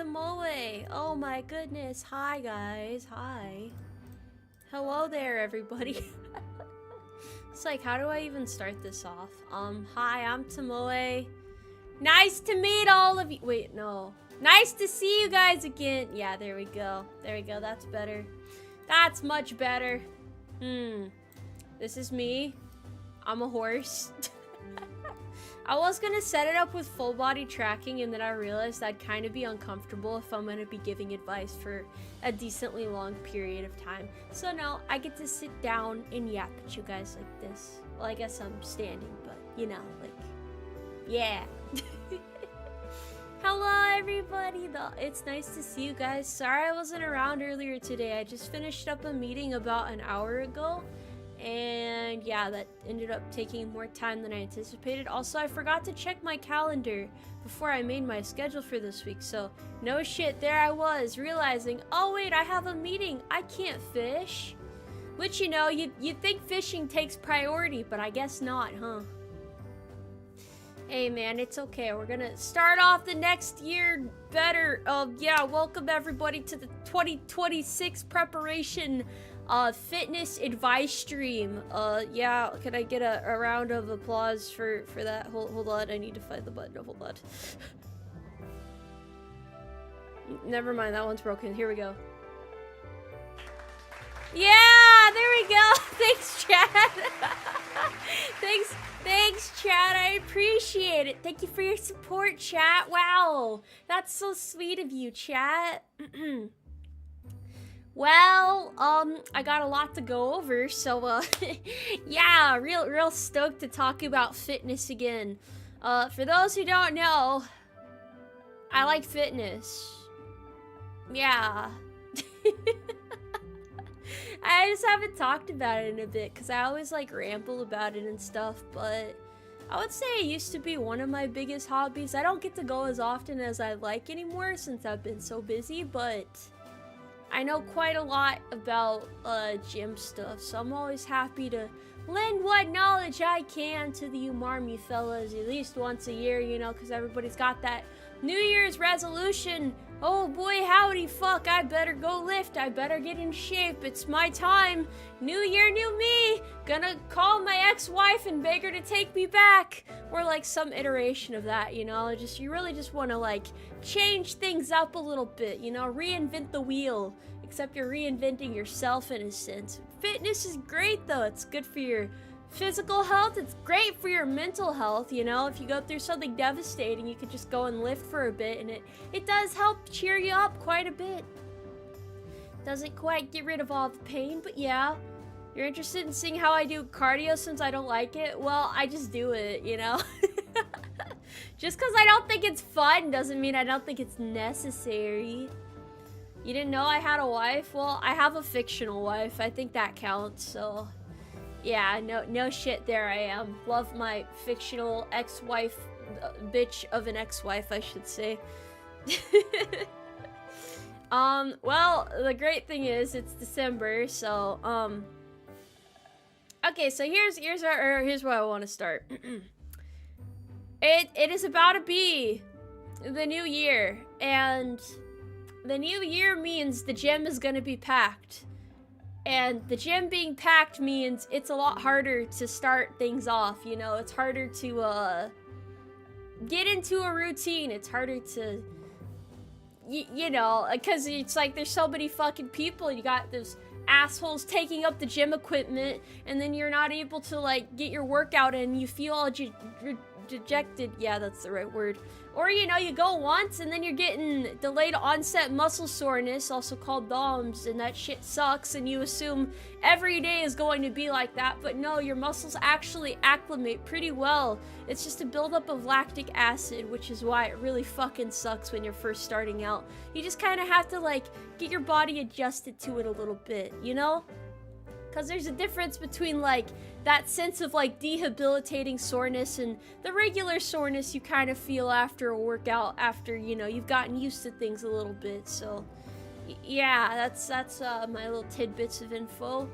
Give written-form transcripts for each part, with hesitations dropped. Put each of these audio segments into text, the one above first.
Tomoe. Oh my goodness. Hi guys. Hi. Hello there everybody. It's like, how do I even start this off? Hi, I'm Tomoe. Nice to meet all of you. Wait, no. Nice to see you guys again. Yeah, there we go. There we go. That's better. That's much better. This is me. I'm a horse. I was gonna set it up with full body tracking, and then I realized I'd kind of be uncomfortable if I'm gonna be giving advice for a decently long period of time. So no, I get to sit down and yap at you guys like this. Well, I guess I'm standing, but you know, like, yeah. Hello everybody, it's nice to see you guys. Sorry I wasn't around earlier today. I just finished up a meeting about an hour ago. And yeah, that ended up taking more time than I anticipated. Also, I forgot to check my calendar before I made my schedule for this week. So, no shit, there I was, realizing, oh wait, I have a meeting. I can't fish. Which, you know, you'd think fishing takes priority, but I guess not, huh? Hey man, it's okay. We're gonna start off the next year better. Yeah, welcome everybody to the 2026 preparation fitness advice stream. Yeah, can I get a round of applause for that? Hold on, I need to find the button. Hold on. Never mind, that one's broken. Here we go. Yeah, there we go. Thanks, Chad. Thanks, Chad. I appreciate it. Thank you for your support, chat. Wow, that's so sweet of you, chat. Well, I got a lot to go over, so, yeah, real stoked to talk about fitness again. For those who don't know, I like fitness. Yeah. I just haven't talked about it in a bit, because I always, like, ramble about it and stuff, but I would say it used to be one of my biggest hobbies. I don't get to go as often as I'd like anymore since I've been so busy, but I know quite a lot about gym stuff, so I'm always happy to lend what knowledge I can to the Umarmy fellas at least once a year, you know, because everybody's got that New Year's resolution. Oh boy, howdy fuck, I better go lift, I better get in shape, it's my time. New year, new me. Gonna call my ex-wife and beg her to take me back. Or like some iteration of that, you know, you really just want to like change things up a little bit, you know, reinvent the wheel. Except you're reinventing yourself in a sense. Fitness is great though, it's good for your physical health, it's great for your mental health, you know, if you go through something devastating, you could just go and lift for a bit, and it does help cheer you up quite a bit. Doesn't quite get rid of all the pain, but yeah. You're interested in seeing how I do cardio since I don't like it? Well, I just do it, you know? Just because I don't think it's fun doesn't mean I don't think it's necessary. You didn't know I had a wife? Well, I have a fictional wife. I think that counts, so yeah, no shit, there I am. Love my fictional ex-wife, bitch of an ex-wife, I should say. Well, the great thing is it's December, so, okay, so here's where I want to start. It is about to be the new year, and the new year means the gym is gonna be packed. And the gym being packed means it's a lot harder to start things off, you know? It's harder to, get into a routine. It's harder to, you know, because it's like there's so many fucking people. You got those assholes taking up the gym equipment, and then you're not able to, like, get your workout in. You feel all dejected. Yeah, that's the right word. Or, you know, you go once and then you're getting delayed onset muscle soreness, also called DOMS, and that shit sucks, and you assume every day is going to be like that, but no, your muscles actually acclimate pretty well. It's just a buildup of lactic acid, which is why it really fucking sucks when you're first starting out. You just kind of have to, like, get your body adjusted to it a little bit, you know? Because there's a difference between, like, that sense of, like, debilitating soreness and the regular soreness you kind of feel after a workout, after, you know, you've gotten used to things a little bit. So, yeah, that's my little tidbits of info.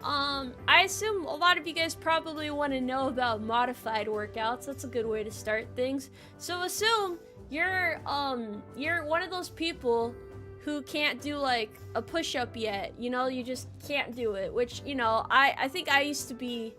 I assume a lot of you guys probably want to know about modified workouts. That's a good way to start things. So assume you're one of those people who can't do like a push-up yet, you know, you just can't do it, which, you know, I think I used to be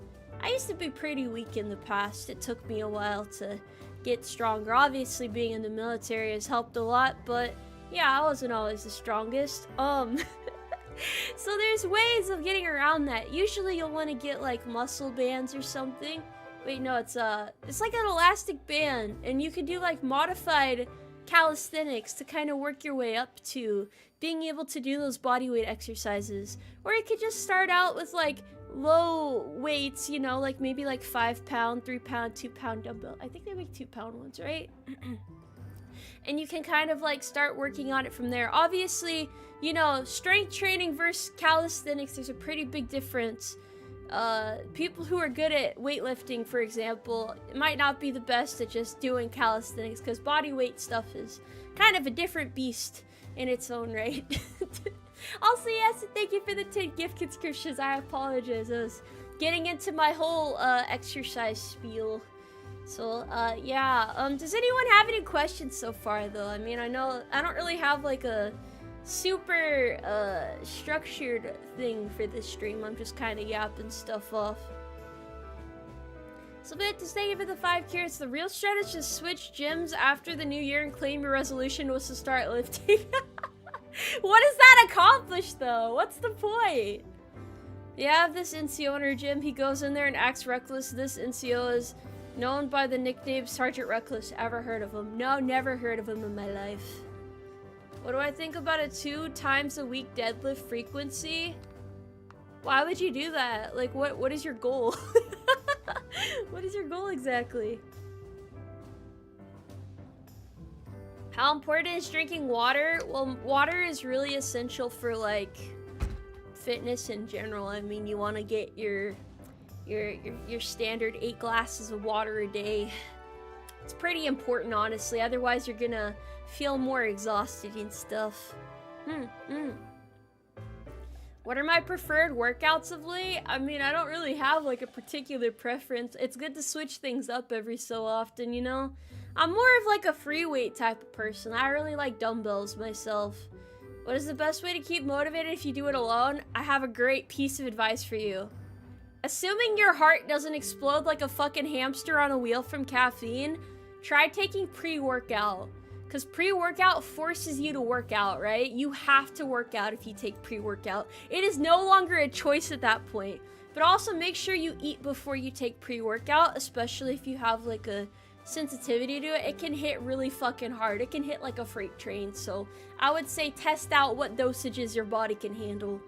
pretty weak in the past. It took me a while to get stronger. Obviously being in the military has helped a lot, but yeah, I wasn't always the strongest. So there's ways of getting around that. Usually you'll want to get like muscle bands or something. Wait, no, it's like an elastic band, and you can do like modified calisthenics to kind of work your way up to being able to do those bodyweight exercises. Or you could just start out with like low weights, you know, like maybe like 5 pound, 3 pound, 2 pound dumbbell. I think they make 2 pound ones, right? And you can kind of like start working on it from there. Obviously, you know, strength training versus calisthenics, there's a pretty big difference. People who are good at weightlifting, for example, might not be the best at just doing calisthenics, because body weight stuff is kind of a different beast in its own right. Also, yes, thank you for the 10 gift subscriptions. I apologize. I was getting into my whole exercise spiel. So, yeah. Does anyone have any questions so far, though? I mean, I know I don't really have like a super structured thing for this stream. I'm just kind of yapping stuff off. So, but to thank you for the 5 carrots. The real strat is just switch gyms after the new year and claim your resolution was to start lifting. What does that accomplish, though? What's the point? You have this NCO in our gym. He goes in there and acts reckless. This NCO is known by the nickname Sergeant Reckless. Ever heard of him? No, never heard of him in my life. What do I think about a 2 times a week deadlift frequency? Why would you do that? Like, what is your goal? What is your goal exactly? How important is drinking water? Well, water is really essential for like fitness in general. I mean, you want to get your standard 8 glasses of water a day. It's pretty important, honestly. Otherwise, you're gonna feel more exhausted and stuff. What are my preferred workouts of late? I mean, I don't really have like a particular preference. It's good to switch things up every so often, you know? I'm more of like a free weight type of person. I really like dumbbells myself. What is the best way to keep motivated if you do it alone? I have a great piece of advice for you. Assuming your heart doesn't explode like a fucking hamster on a wheel from caffeine, try taking pre-workout. Because pre-workout forces you to work out, right? You have to work out if you take pre-workout. It is no longer a choice at that point. But also make sure you eat before you take pre-workout, especially if you have like a sensitivity to it. It can hit really fucking hard. It can hit like a freight train. So I would say test out what dosages your body can handle.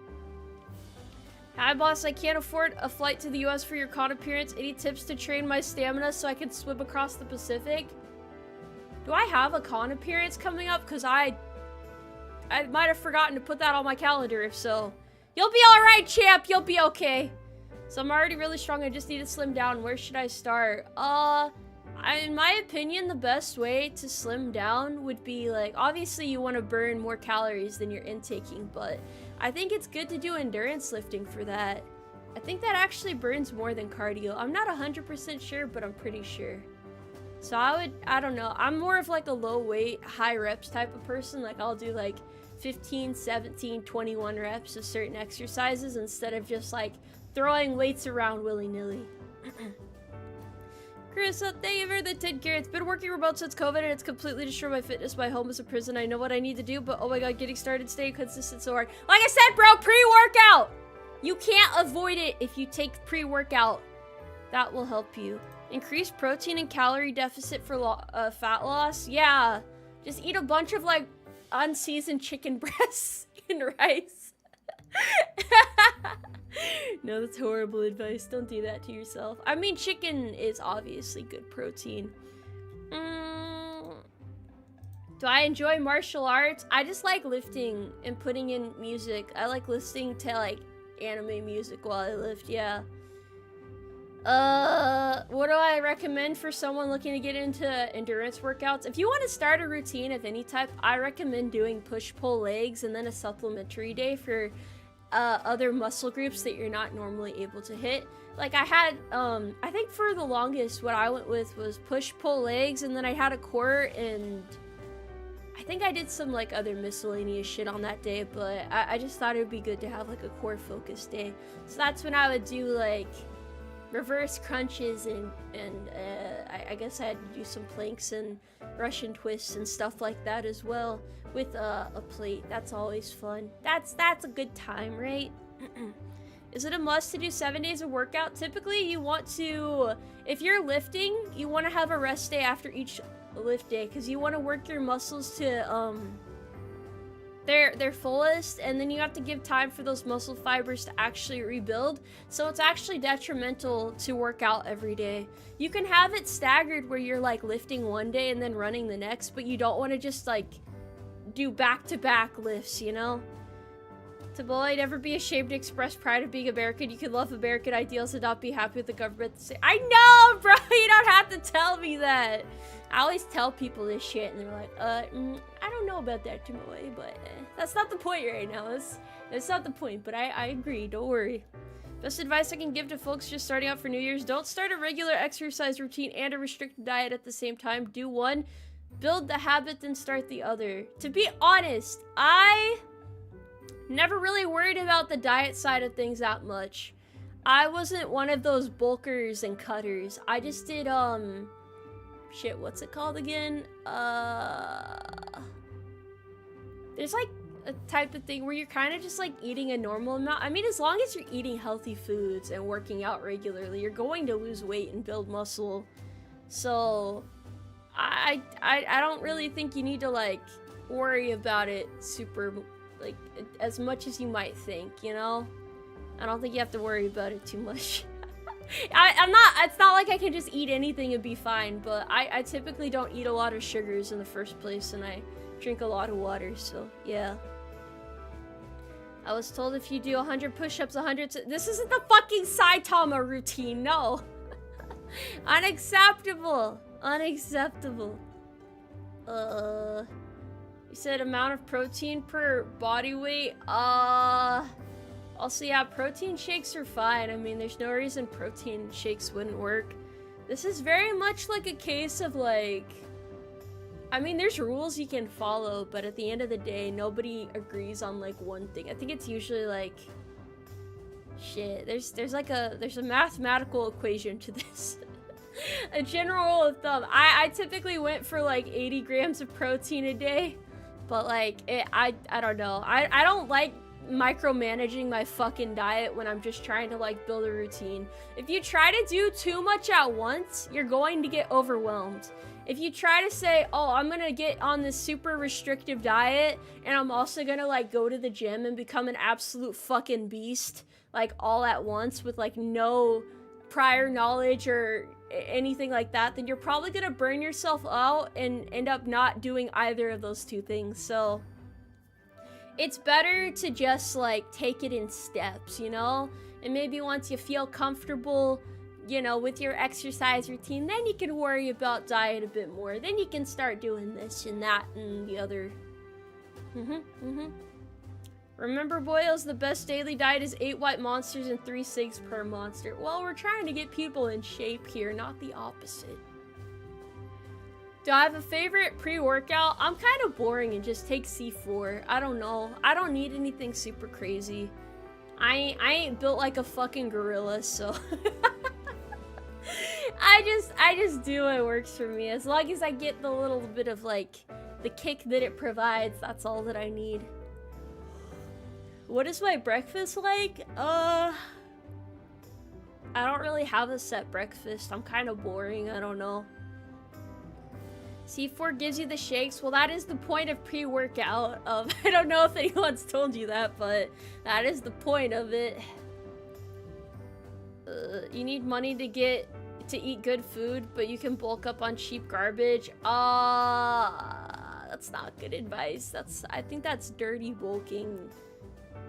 Hi boss, I can't afford a flight to the US for your con appearance. Any tips to train my stamina so I can swim across the Pacific? Do I have a con appearance coming up? Because I might have forgotten to put that on my calendar. If so, you'll be alright, champ. You'll be okay. So I'm already really strong. I just need to slim down. Where should I start? In my opinion, the best way to slim down would be like, obviously you want to burn more calories than you're intaking, but I think it's good to do endurance lifting for that. I think that actually burns more than cardio. I'm not 100% sure, but I'm pretty sure. So I don't know. I'm more of like a low weight, high reps type of person. Like I'll do like 15, 17, 21 reps of certain exercises instead of just like throwing weights around willy-nilly. Chris, thank you for the 10 carrots. Been working remote since COVID and it's completely destroyed my fitness. My home is a prison. I know what I need to do, but oh my god, getting started, staying consistent so hard. Like I said, bro, pre-workout! You can't avoid it if you take pre-workout. That will help you. Increase protein and calorie deficit for fat loss? Yeah. Just eat a bunch of like unseasoned chicken breasts and rice. No, that's horrible advice. Don't do that to yourself. I mean, chicken is obviously good protein. Do I enjoy martial arts? I just like lifting and putting in music. I like listening to like anime music while I lift, yeah. What do I recommend for someone looking to get into endurance workouts? If you want to start a routine of any type, I recommend doing push-pull legs and then a supplementary day for other muscle groups that you're not normally able to hit. Like I had, I think for the longest what I went with was push, pull, legs, and then I had a core, and I think I did some like other miscellaneous shit on that day, but I just thought it would be good to have like a core focus day. So that's when I would do like reverse crunches and I guess I had to do some planks and Russian twists and stuff like that as well with a plate. That's always fun. That's a good time, right? Is it a must to do 7 days of workout? Typically, you want to, if you're lifting, you want to have a rest day after each lift day because you want to work your muscles to their fullest, and then you have to give time for those muscle fibers to actually rebuild. So it's actually detrimental to work out every day. You can have it staggered where you're like lifting one day and then running the next, but you don't want to just like do back-to-back lifts, you know? Tomoe, never be ashamed to express pride of being American. You can love American ideals and not be happy with the government. I know, bro! You don't have to tell me that! I always tell people this shit, and they're like, I don't know about that, Tomoe, but that's not the point right now. That's not the point, but I agree, don't worry. Best advice I can give to folks just starting out for New Year's: don't start a regular exercise routine and a restricted diet at the same time. Do one, build the habit, then start the other. To be honest, I never really worried about the diet side of things that much. I wasn't one of those bulkers and cutters. I just did, shit, what's it called again? There's like a type of thing where you're kind of just like eating a normal amount. I mean, as long as you're eating healthy foods and working out regularly, you're going to lose weight and build muscle. So I don't really think you need to like worry about it super like as much as you might think, you know? I don't think you have to worry about it too much. It's not like I can just eat anything and be fine, but I typically don't eat a lot of sugars in the first place, and I drink a lot of water, so yeah. I was told if you do 100 push-ups, 100... This isn't the fucking Saitama routine, no! Unacceptable! Unacceptable. You said amount of protein per body weight? Also, yeah, protein shakes are fine. I mean, there's no reason protein shakes wouldn't work. This is very much like a case of, like... I mean, there's rules you can follow, but at the end of the day, nobody agrees on, like, one thing. I think it's usually, like... Shit, there's a mathematical equation to this. A general rule of thumb. I typically went for, like, 80 grams of protein a day. But, like, I don't know. I don't like micromanaging my fucking diet when I'm just trying to like build a routine. If you try to do too much at once, you're going to get overwhelmed. If you try to say, oh, I'm gonna get on this super restrictive diet and I'm also gonna like go to the gym and become an absolute fucking beast like all at once with like no prior knowledge or anything like that, then you're probably gonna burn yourself out and end up not doing either of those two things. So it's better to just like take it in steps, you know? And maybe once you feel comfortable, you know, with your exercise routine, then you can worry about diet a bit more. Then you can start doing this and that and the other. Remember, boys, the best daily diet is 8 white monsters and 3 cigs per monster. Well, we're trying to get people in shape here, not the opposite. Do I have a favorite pre-workout? I'm kind of boring and just take C4. I don't know. I don't need anything super crazy. I ain't built like a fucking gorilla, so... I just do what works for me. As long as I get the little bit of, like, the kick that it provides, that's all that I need. What is my breakfast like? I don't really have a set breakfast. I'm kind of boring. I don't know. C4 gives you the shakes. Well, that is the point of pre-workout. I don't know if anyone's told you that, but that is the point of it. You need money to eat good food, but you can bulk up on cheap garbage. That's not good advice. I think that's dirty bulking.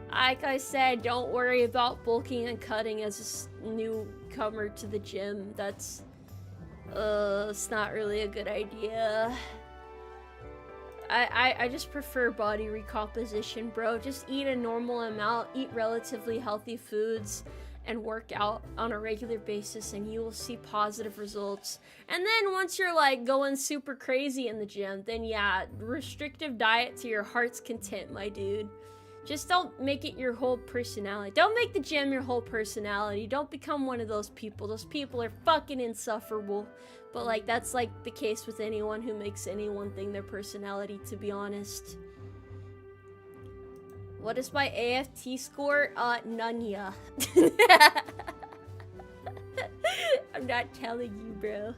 Like I said, don't worry about bulking and cutting as a newcomer to the gym. That's, it's not really a good idea. I just prefer body recomposition, bro. Just eat a normal amount, eat relatively healthy foods, and work out on a regular basis, and you will see positive results. And then once you're like going super crazy in the gym, then yeah, restrictive diet to your heart's content, my dude. Just don't make it your whole personality. Don't make the gym your whole personality. Don't become one of those people. Those people are fucking insufferable. But like, that's like the case with anyone who makes any one thing their personality, to be honest. What is my AFT score? None ya. I'm not telling you, bro.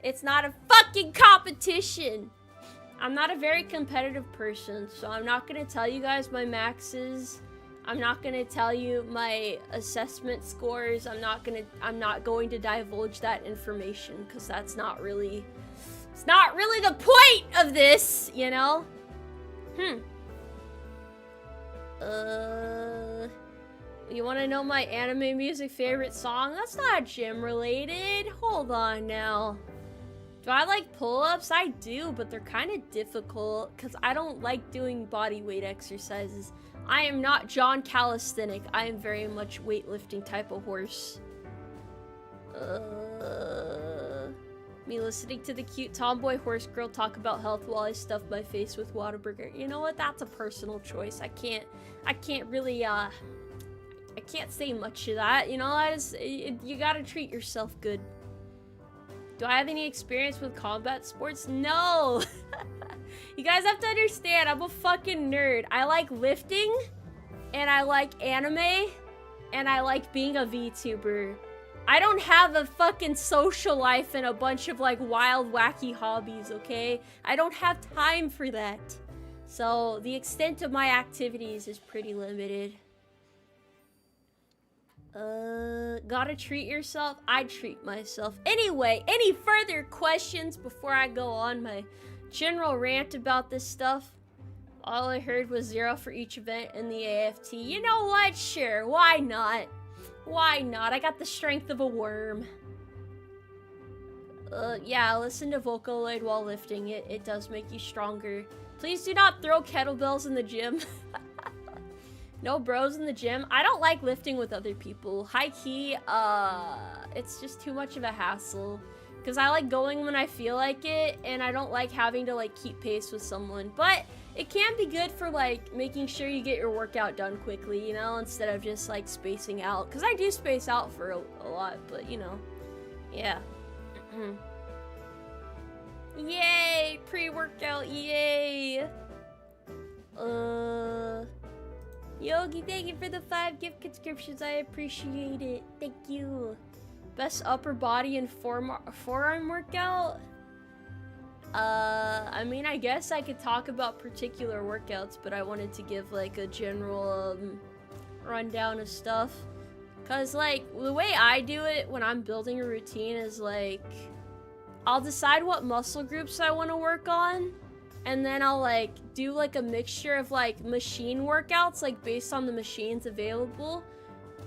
It's not a fucking competition. I'm not a very competitive person, so I'm not gonna tell you guys my maxes. I'm not gonna tell you my assessment scores. I'm not going to divulge that information, because that's not really, it's not really the point of this, you know? You wanna know my anime music favorite song? That's not gym related. Hold on now. Do I like pull-ups? I do, but they're kind of difficult because I don't like doing body weight exercises. I am not John Calisthenic. I am very much weightlifting type of horse. Me listening to the cute tomboy horse girl talk about health while I stuff my face with Whataburger. You know what? That's a personal choice. I can't really, I can't say much to that. You know, you gotta treat yourself good. Do I have any experience with combat sports? No! You guys have to understand, I'm a fucking nerd. I like lifting, and I like anime, and I like being a VTuber. I don't have a fucking social life and a bunch of like wild, wacky hobbies, okay? I don't have time for that. So the extent of my activities is pretty limited. Gotta treat yourself? I treat myself. Anyway, any further questions before I go on my general rant about this stuff? All I heard was 0 for each event in the AFT. You know what? Sure, why not? Why not? I got the strength of a worm. Yeah, listen to Vocaloid while lifting. It does make you stronger. Please do not throw kettlebells in the gym. No bros in the gym. I don't like lifting with other people. High key, it's just too much of a hassle. Because I like going when I feel like it, and I don't like having to like keep pace with someone. But it can be good for like making sure you get your workout done quickly, you know, instead of just like spacing out. Because I do space out for a lot, but you know, yeah. Yay! Pre-workout, yay! Yogi, thank you for the 5 gift subscriptions. I appreciate it. Thank you. Best upper body and forearm workout? I mean, I guess I could talk about particular workouts, but I wanted to give like a general rundown of stuff. Cause like, the way I do it when I'm building a routine is like, I'll decide what muscle groups I want to work on, and then I'll like do like a mixture of like machine workouts, like based on the machines available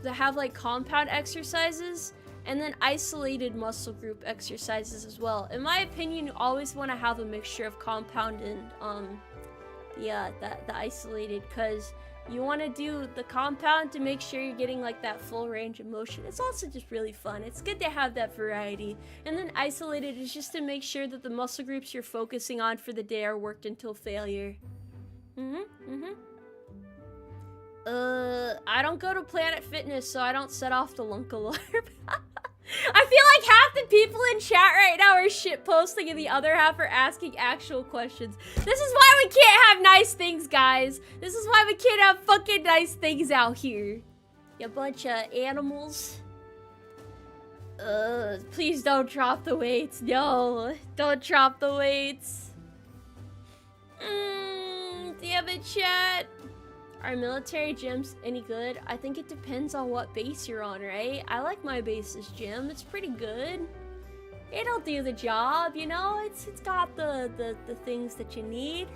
that have like compound exercises, and then isolated muscle group exercises as well. In my opinion, you always want to have a mixture of compound and the isolated, because you want to do the compound to make sure you're getting like that full range of motion. It's also just really fun. It's good to have that variety. And then isolated is just to make sure that the muscle groups you're focusing on for the day are worked until failure. I don't go to Planet Fitness, so I don't set off the lunk alarm. I feel like half the people in chat right now are shitposting and the other half are asking actual questions. This is why we can't have nice things, guys. This is why we can't have fucking nice things out here. You bunch of animals. Please don't drop the weights. No, don't drop the weights. Damn it, chat. Are military gyms any good? I think it depends on what base you're on, right? I like my base's gym. It's pretty good. It'll do the job, you know? It's got the things that you need.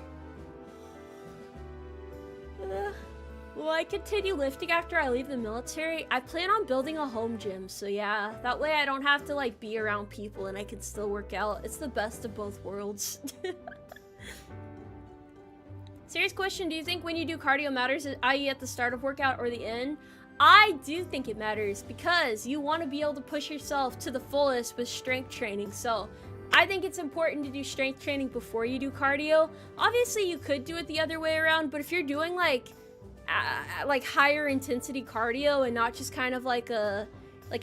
Will I continue lifting after I leave the military? I plan on building a home gym, so yeah. That way I don't have to like be around people and I can still work out. It's the best of both worlds. Serious question, do you think when you do cardio matters, i.e. at the start of workout or the end? I do think it matters because you want to be able to push yourself to the fullest with strength training. So I think it's important to do strength training before you do cardio. Obviously you could do it the other way around, but if you're doing like higher intensity cardio and not just kind of like a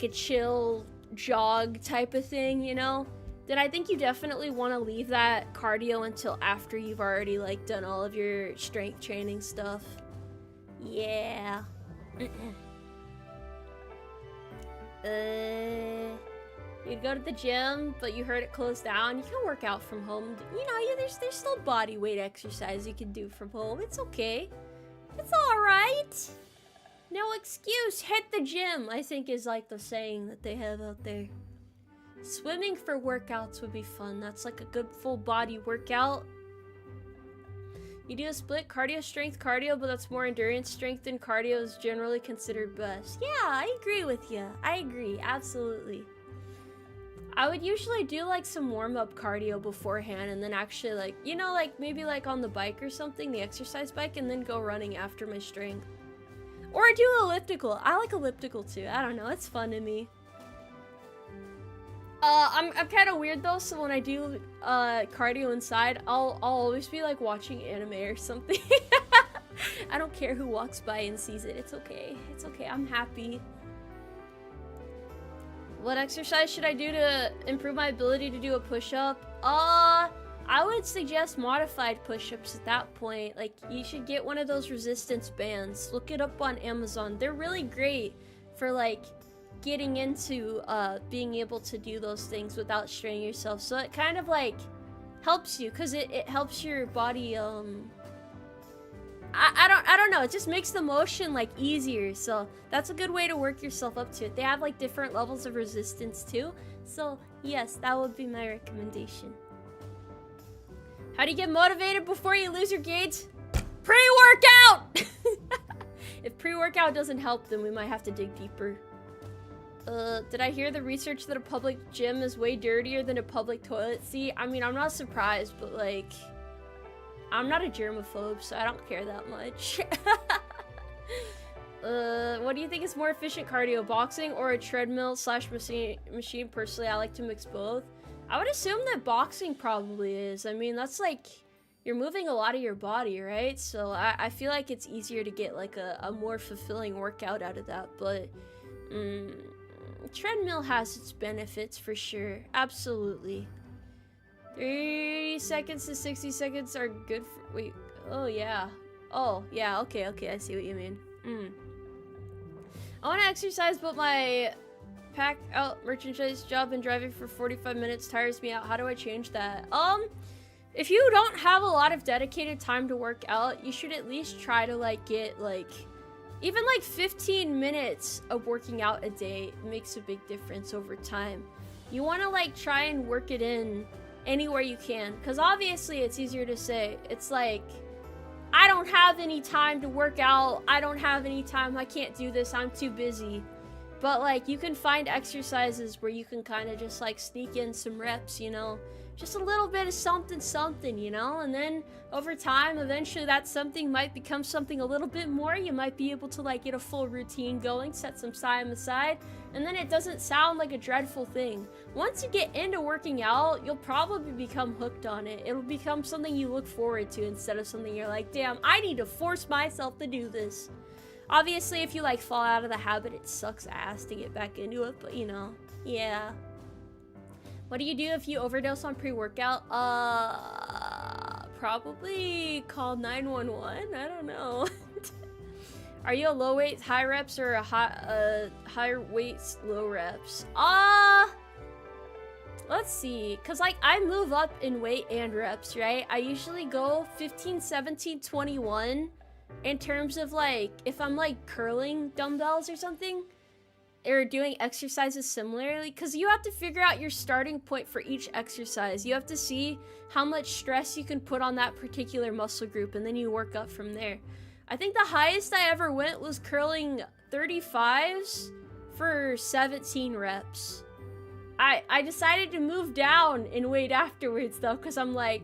chill jog type of thing, you know, then I think you definitely want to leave that cardio until after you've already like done all of your strength training stuff. Yeah. You'd go to the gym, but you heard it closed down. You can work out from home. You know, there's still body weight exercise you can do from home. It's okay. It's alright. No excuse. Hit the gym, I think is like the saying that they have out there. Swimming for workouts would be fun. That's like a good full body workout. You do a split cardio strength cardio, but that's more endurance strength, and cardio is generally considered best. Yeah, I agree with you. I agree, absolutely. I would usually do like some warm-up cardio beforehand and then actually like, you know, like maybe like on the bike or something, the exercise bike, and then go running after my strength. Or do elliptical. I like elliptical too. I don't know, it's fun to me. I'm kind of weird though, so when I do cardio inside, I'll always be like watching anime or something. I don't care who walks by and sees it. It's okay. It's okay. I'm happy. What exercise should I do to improve my ability to do a push-up? I would suggest modified push-ups at that point. Like, you should get one of those resistance bands. Look it up on Amazon. They're really great for like getting into being able to do those things without straining yourself. So it kind of like helps you because it helps your body I don't know, it just makes the motion like easier. So that's a good way to work yourself up to it. They have like different levels of resistance too. So yes, that would be my recommendation. How do you get motivated before you lose your gauge? Pre-workout! If pre-workout doesn't help, then we might have to dig deeper. Did I hear the research that a public gym is way dirtier than a public toilet seat? I mean, I'm not surprised, but like, I'm not a germaphobe, so I don't care that much. What do you think is more efficient cardio, boxing or a treadmill / machine? Personally, I like to mix both. I would assume that boxing probably is. I mean, that's like, you're moving a lot of your body, right? So I feel like it's easier to get like a more fulfilling workout out of that, but treadmill has its benefits for sure. Absolutely. 30 seconds to 60 seconds are good for, wait, oh yeah. Oh, yeah, okay, I see what you mean. I want to exercise, but my pack out merchandise job and driving for 45 minutes tires me out. How do I change that? If you don't have a lot of dedicated time to work out, you should at least try to like get like even like 15 minutes of working out a day. Makes a big difference over time. You want to like try and work it in anywhere you can, because obviously it's easier to say. It's like, I don't have any time to work out, I don't have any time, I can't do this, I'm too busy. But like, you can find exercises where you can kind of just like sneak in some reps, you know, just a little bit of something, you know, and then over time, eventually that something might become something a little bit more. You might be able to like get a full routine going, set some time aside, and then it doesn't sound like a dreadful thing. Once you get into working out, you'll probably become hooked on it. It'll become something you look forward to instead of something you're like, damn, I need to force myself to do this. Obviously, if you like fall out of the habit, it sucks ass to get back into it, but you know, yeah. What do you do if you overdose on pre-workout? Probably call 911. I don't know. Are you a low weight, high reps, or a higher weights, low reps? Let's see. Cause like I move up in weight and reps, right? I usually go 15, 17, 21 in terms of like if I'm like curling dumbbells or something. Or doing exercises similarly, because you have to figure out your starting point for each exercise. You have to see how much stress you can put on that particular muscle group, and then you work up from there. I think the highest I ever went was curling 35s for 17 reps. I decided to move down in weight afterwards though, because I'm like,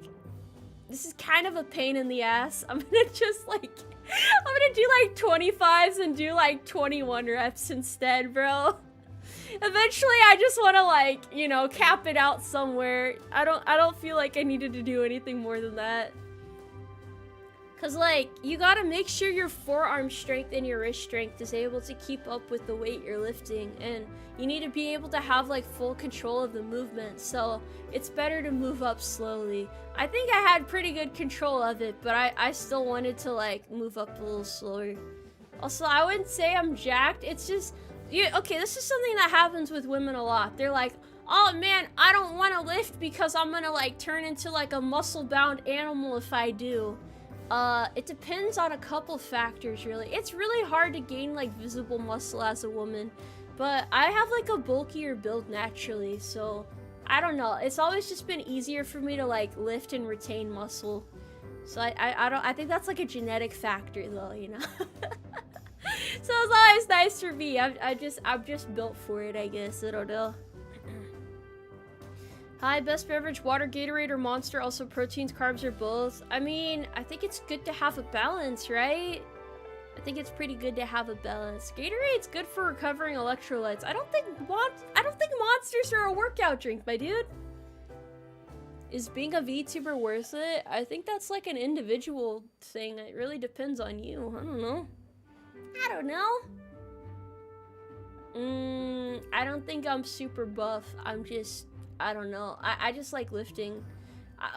this is kind of a pain in the ass. I'm gonna just like, I'm gonna do like 25s and do like 21 reps instead, bro. Eventually, I just want to like, you know, cap it out somewhere. I don't feel like I needed to do anything more than that. Cause like, you gotta make sure your forearm strength and your wrist strength is able to keep up with the weight you're lifting, and you need to be able to have like full control of the movement, so it's better to move up slowly. I think I had pretty good control of it, but I still wanted to like move up a little slower. Also, I wouldn't say I'm jacked, it's just, okay, this is something that happens with women a lot. They're like, oh man, I don't want to lift because I'm gonna like turn into like a muscle-bound animal if I do. It depends on a couple factors, really. It's really hard to gain, like, visible muscle as a woman, but I have, like, a bulkier build naturally, so I don't know. It's always just been easier for me to, like, lift and retain muscle. So I think that's, like, a genetic factor, though, you know? So it's always nice for me. I'm just built for it, I guess. I don't know. Hi, best beverage, water, Gatorade, or Monster, also proteins, carbs, or both. I mean, I think it's good to have a balance, right? I think it's pretty good to have a balance. Gatorade's good for recovering electrolytes. I don't think Monsters are a workout drink, my dude. Is being a VTuber worth it? I think that's like an individual thing. It really depends on you. I don't know. I don't think I'm super buff. I don't know. I just like lifting.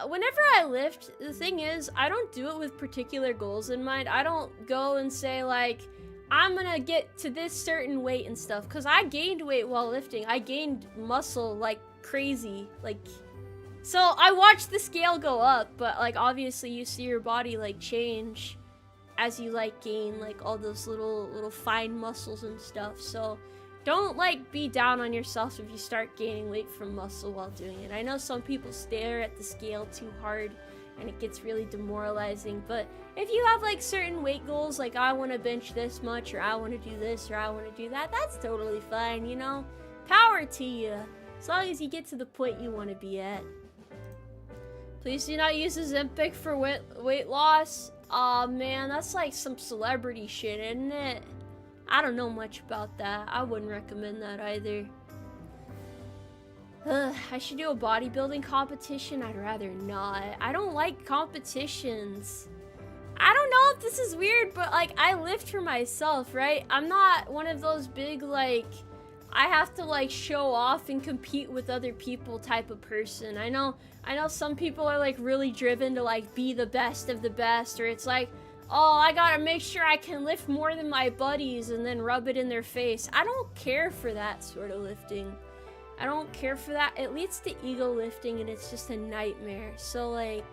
Whenever I lift, the thing is, I don't do it with particular goals in mind. I don't go and say, like, I'm gonna get to this certain weight and stuff. Because I gained weight while lifting. I gained muscle like crazy. Like, so I watched the scale go up. But, like, obviously you see your body, like, change as you, like, gain, like, all those little fine muscles and stuff. So don't, like, be down on yourself if you start gaining weight from muscle while doing it. I know some people stare at the scale too hard and it gets really demoralizing, but if you have, like, certain weight goals, like, I want to bench this much, or I want to do this, or I want to do that, that's totally fine, you know? Power to you, as long as you get to the point you want to be at. Please do not use Ozempic for weight loss. Aw, man, that's, like, some celebrity shit, isn't it? I don't know much about that. I wouldn't recommend that either. I should do a bodybuilding competition. I'd rather not. I don't like competitions. I don't know if this is weird, but like, I lift for myself, right? I'm not one of those big, like, I have to like show off and compete with other people type of person. I know some people are like really driven to like be the best of the best, or it's like, oh, I gotta make sure I can lift more than my buddies and then rub it in their face. I don't care for that sort of lifting. I don't care for that. It leads to ego lifting and it's just a nightmare. So like,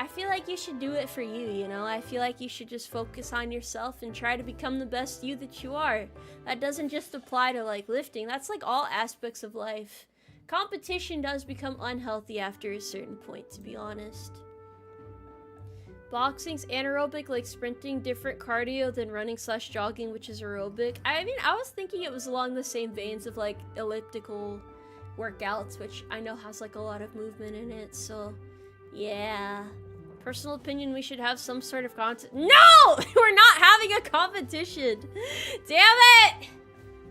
I feel like you should do it for you, you know? I feel like you should just focus on yourself and try to become the best you that you are. That doesn't just apply to like lifting. That's like all aspects of life. Competition does become unhealthy after a certain point, to be honest. Boxing's anaerobic, like sprinting, different cardio than running/jogging, which is aerobic. I mean, I was thinking it was along the same veins of like elliptical workouts, which I know has like a lot of movement in it, so yeah. Personal opinion, we should have some sort of content. No! We're not having a competition! Damn it!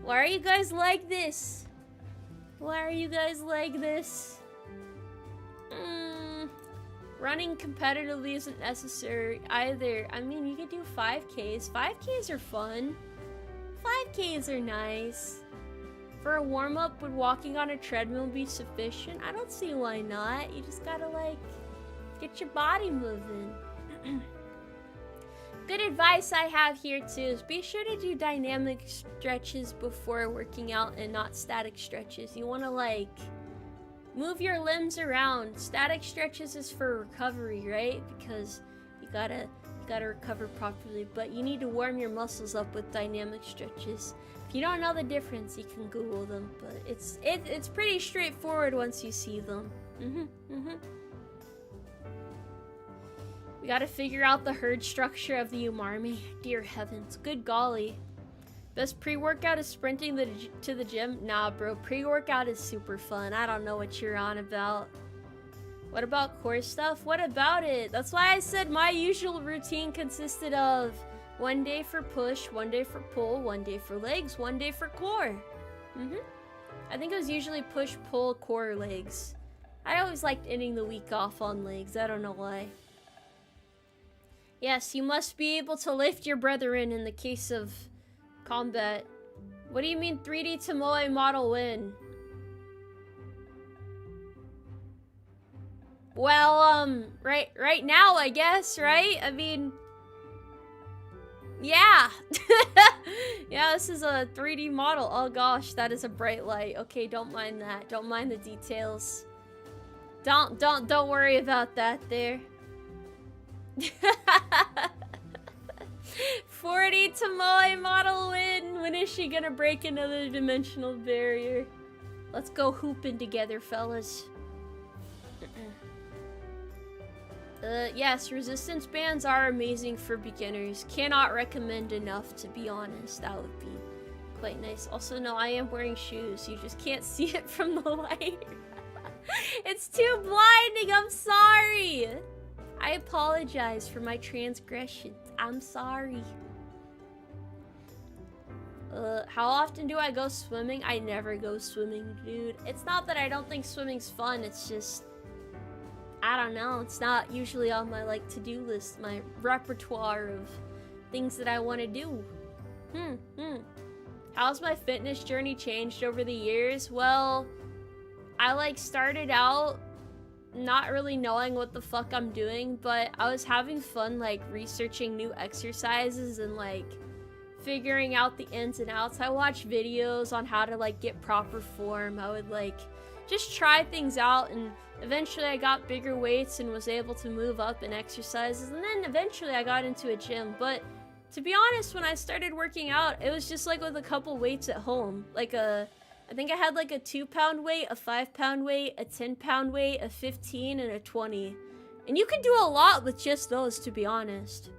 Why are you guys like this? Why are you guys like this? Running competitively isn't necessary either. I mean, you could do 5Ks. 5Ks are fun. 5Ks are nice. For a warm-up, would walking on a treadmill be sufficient? I don't see why not. You just gotta, like, get your body moving. Good advice I have here, too, is be sure to do dynamic stretches before working out and not static stretches. You wanna, like, move your limbs around. Static stretches is for recovery, right? Because you gotta recover properly, but you need to warm your muscles up with dynamic stretches. If you don't know the difference, you can Google them, but it's pretty straightforward once you see them. We gotta figure out the herd structure of the Umarmy. Dear heavens, good golly. Best pre-workout is sprinting to the gym? Nah, bro. Pre-workout is super fun. I don't know what you're on about. What about core stuff? What about it? That's why I said my usual routine consisted of 1 day for push, 1 day for pull, 1 day for legs, 1 day for core. I think it was usually push, pull, core, legs. I always liked ending the week off on legs. I don't know why. Yes, you must be able to lift your brethren in the case of combat. What do you mean 3D Tomoe model win? Well, right now, I guess, right? I mean, yeah. Yeah, this is a 3D model. Oh gosh, that is a bright light. Okay, don't mind that. Don't mind the details. Don't worry about that there. 40 Tomoe model win. When is she gonna break another dimensional barrier? Let's go hooping together, fellas. Yes, resistance bands are amazing for beginners. Cannot recommend enough, to be honest. That would be quite nice. Also, no, I am wearing shoes. You just can't see it from the light. It's too blinding. I'm sorry. I apologize for my transgressions. I'm sorry. How often do I go swimming? I never go swimming, dude. It's not that I don't think swimming's fun. It's just, I don't know. It's not usually on my, like, to-do list, my repertoire of things that I want to do. How's my fitness journey changed over the years? Well, I, like, started out not really knowing what the fuck I'm doing, but I was having fun, like, researching new exercises and, like, figuring out the ins and outs. I watched videos on how to, like, get proper form. I would, like, just try things out, and eventually I got bigger weights and was able to move up in exercises, and then eventually I got into a gym. But to be honest, when I started working out, it was just like with a couple weights at home. Like I think I had like a 2-pound weight, a 5-pound weight, a 10-pound weight, a 15, and a 20. And you can do a lot with just those, to be honest.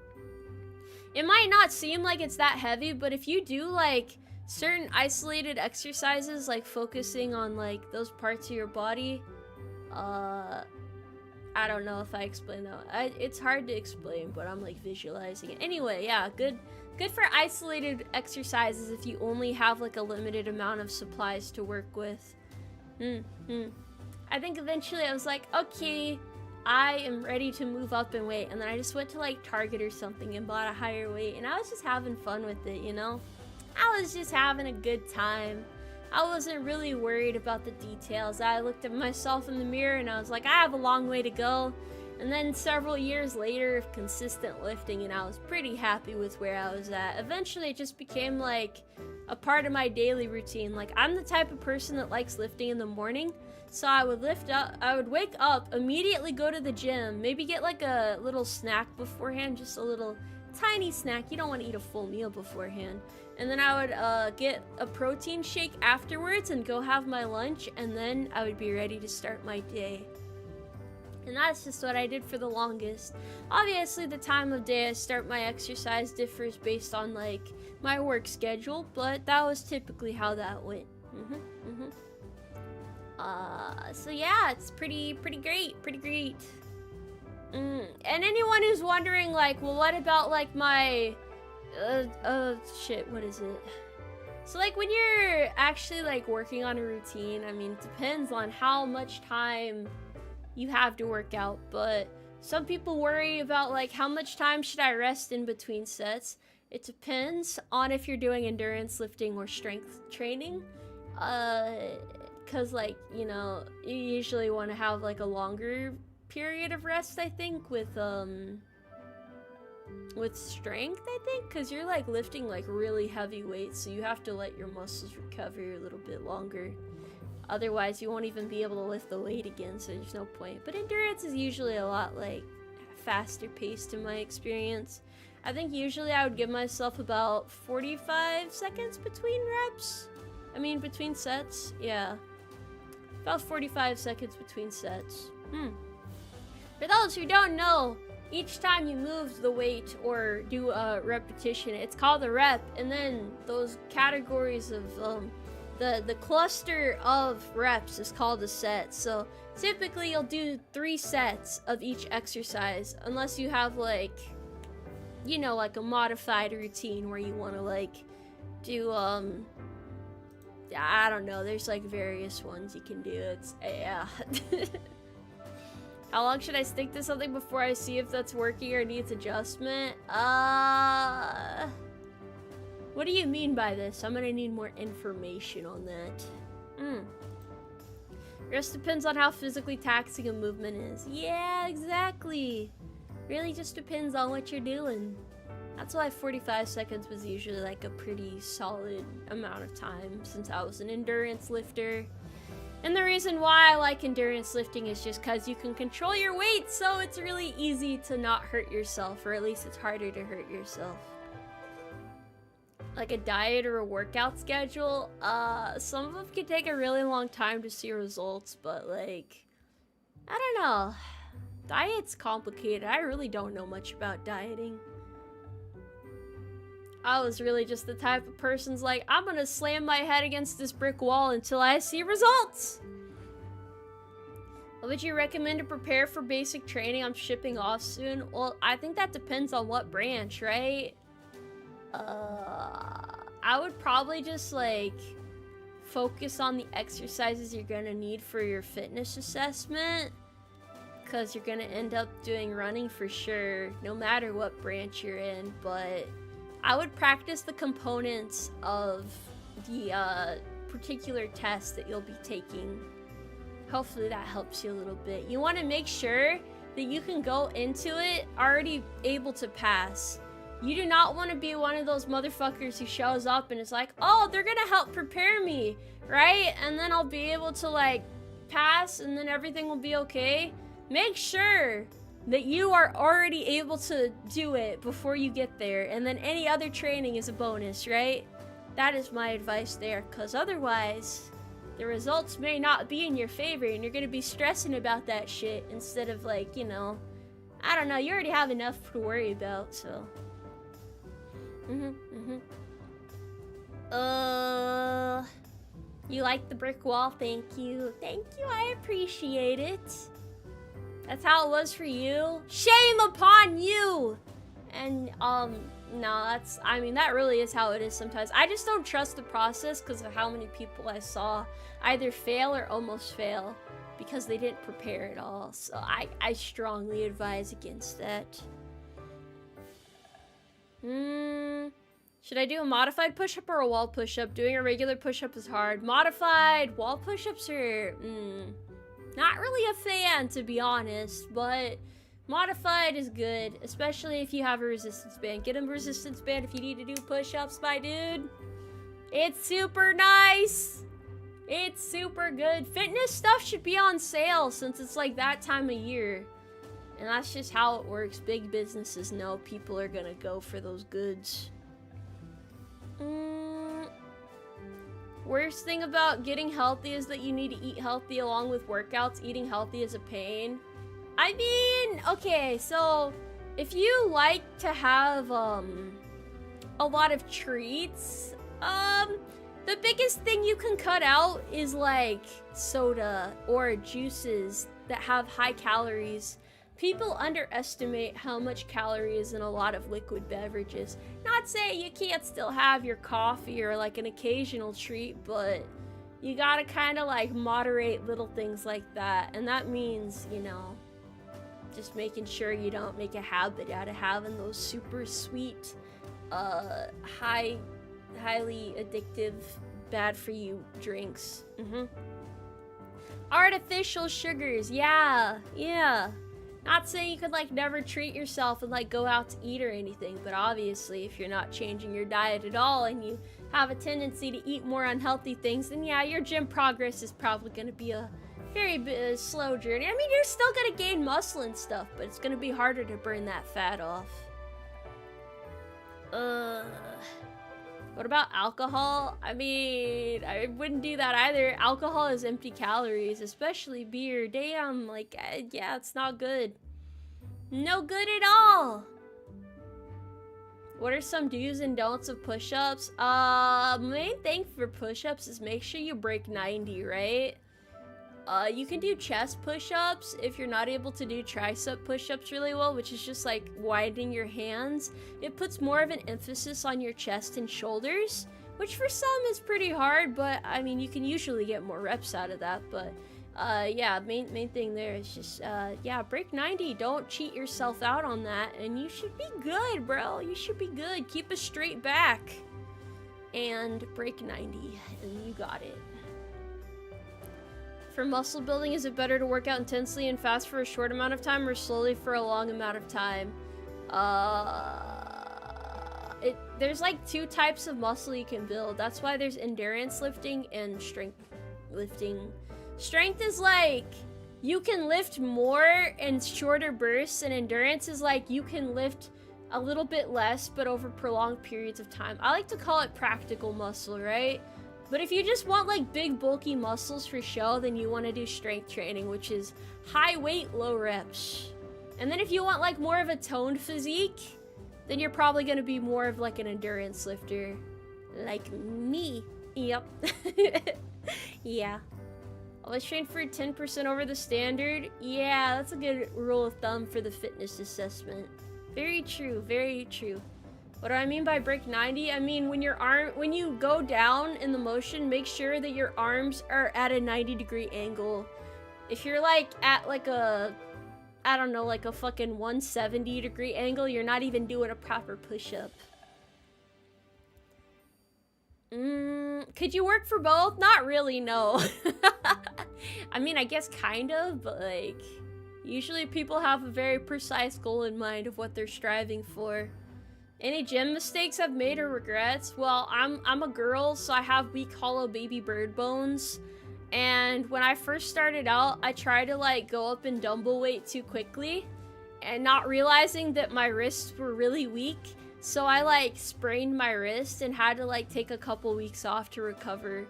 It might not seem like it's that heavy, but if you do like certain isolated exercises, like focusing on like those parts of your body, I don't know if I explain that. It's hard to explain, but I'm like visualizing it. Anyway, yeah, good for isolated exercises if you only have like a limited amount of supplies to work with. I think eventually I was like, okay, I am ready to move up in weight, and then I just went to like Target or something and bought a higher weight, and I was just having fun with it, you know? I was just having a good time. I wasn't really worried about the details. I looked at myself in the mirror and I was like, I have a long way to go. And then several years later of consistent lifting, and I was pretty happy with where I was at. Eventually it just became like a part of my daily routine. Like, I'm the type of person that likes lifting in the morning. So I would wake up, immediately go to the gym, maybe get like a little snack beforehand, just a little tiny snack. You don't want to eat a full meal beforehand. And then I would get a protein shake afterwards and go have my lunch, and then I would be ready to start my day. And that's just what I did for the longest. Obviously, the time of day I start my exercise differs based on like my work schedule, but that was typically how that went. So yeah, it's pretty great. And anyone who's wondering, like, well, what about like my shit, what is it? So like when you're actually like working on a routine, I mean, it depends on how much time you have to work out, but some people worry about like how much time should I rest in between sets. It depends on if you're doing endurance lifting or strength training, because like, you know, you usually want to have like a longer period of rest, I think, with strength, I think, because you're like lifting like really heavy weights, so you have to let your muscles recover a little bit longer. Otherwise you won't even be able to lift the weight again, so there's no point. But endurance is usually a lot like faster paced in my experience. I think usually I would give myself about 45 seconds between between sets. Yeah, about 45 seconds between sets. For those who don't know, each time you move the weight or do a repetition, it's called a rep, and then those categories of the cluster of reps is called a set. So typically you'll do 3 sets of each exercise, unless you have like, you know, like a modified routine where you want to like do I don't know, there's like various ones you can do. It's yeah. How long should I stick to something before I see if that's working or needs adjustment? What do you mean by this? I'm gonna need more information on that. Just depends on how physically taxing a movement is. Yeah, exactly. Really just depends on what you're doing. That's why 45 seconds was usually like a pretty solid amount of time since I was an endurance lifter. And the reason why I like endurance lifting is just because you can control your weight, so it's really easy to not hurt yourself, or at least it's harder to hurt yourself. Like a diet or a workout schedule, some of them can take a really long time to see results, but like, I don't know. Diet's complicated. I really don't know much about dieting. I was really just the type of person's like, I'm gonna slam my head against this brick wall until I see results. What would you recommend to prepare for basic training? I'm shipping off soon. Well, I think that depends on what branch, right? I would probably just like focus on the exercises you're gonna need for your fitness assessment, because you're gonna end up doing running for sure, no matter what branch you're in. But I would practice the components of the particular test that you'll be taking. Hopefully that helps you a little bit. You want to make sure that you can go into it already able to pass. You do not want to be one of those motherfuckers who shows up and is like, oh, they're gonna help prepare me, right? And then I'll be able to like pass and then everything will be okay. Make sure that you are already able to do it before you get there, and then any other training is a bonus, right? That is my advice there, because otherwise the results may not be in your favor and you're gonna be stressing about that shit instead of like, you know, I don't know, you already have enough to worry about, so. You like the brick wall? Thank you. Thank you, I appreciate it. That's how it was for you? Shame upon you! And, no, I mean, that really is how it is sometimes. I just don't trust the process because of how many people I saw either fail or almost fail because they didn't prepare at all. So I strongly advise against that. Should I do a modified push-up or a wall push-up? Doing a regular push-up is hard. Modified wall push-ups are, not really a fan, to be honest, but modified is good, especially if you have a resistance band. Get a resistance band if you need to do push-ups, my dude. It's super nice. It's super good. Fitness stuff should be on sale since it's like that time of year. And that's just how it works. Big businesses know people are gonna go for those goods. Worst thing about getting healthy is that you need to eat healthy along with workouts. Eating healthy is a pain. I mean, okay, so if you like to have a lot of treats, the biggest thing you can cut out is like soda or juices that have high calories. People underestimate how much calories in a lot of liquid beverages. Not saying you can't still have your coffee or like an occasional treat, but you gotta kind of like moderate little things like that. And that means, you know, just making sure you don't make a habit out of having those super sweet, highly addictive, bad for you drinks. Artificial sugars, yeah. Not saying you could like never treat yourself and like go out to eat or anything, but obviously if you're not changing your diet at all and you have a tendency to eat more unhealthy things, then yeah, your gym progress is probably going to be a very slow journey. I mean, you're still going to gain muscle and stuff, but it's going to be harder to burn that fat off. What about alcohol? I mean, I wouldn't do that either. Alcohol is empty calories, especially beer. Damn, like, yeah, it's not good. No good at all. What are some do's and don'ts of push-ups? Main thing for push-ups is make sure you break 90, right? You can do chest push-ups if you're not able to do tricep push-ups really well, which is just like widening your hands. It puts more of an emphasis on your chest and shoulders, which for some is pretty hard, but I mean, you can usually get more reps out of that. But yeah, main thing there is just, yeah, break 90. Don't cheat yourself out on that, and you should be good, bro. You should be good. Keep a straight back and break 90, and you got it. For muscle building, is it better to work out intensely and fast for a short amount of time or slowly for a long amount of time? There's like 2 types of muscle you can build. That's why there's endurance lifting and strength lifting. Strength is like you can lift more in shorter bursts, and endurance is like you can lift a little bit less but over prolonged periods of time. I like to call it practical muscle, right? But if you just want like big bulky muscles for show, then you want to do strength training, which is high weight, low reps. And then if you want like more of a toned physique, then you're probably going to be more of like an endurance lifter. Like me. Yep. Yeah. Always train for 10% over the standard. Yeah, that's a good rule of thumb for the fitness assessment. Very true, very true. What do I mean by break 90? I mean when you go down in the motion, make sure that your arms are at a 90-degree angle. If you're like at like a, I don't know, like a fucking 170-degree angle, you're not even doing a proper push-up. Could you work for both? Not really, no. I mean, I guess kind of, but like, usually people have a very precise goal in mind of what they're striving for. Any gym mistakes I've made or regrets? Well, I'm a girl, so I have weak hollow baby bird bones. And when I first started out, I tried to like go up in dumbbell weight too quickly and not realizing that my wrists were really weak. So I like sprained my wrist and had to like take a couple weeks off to recover.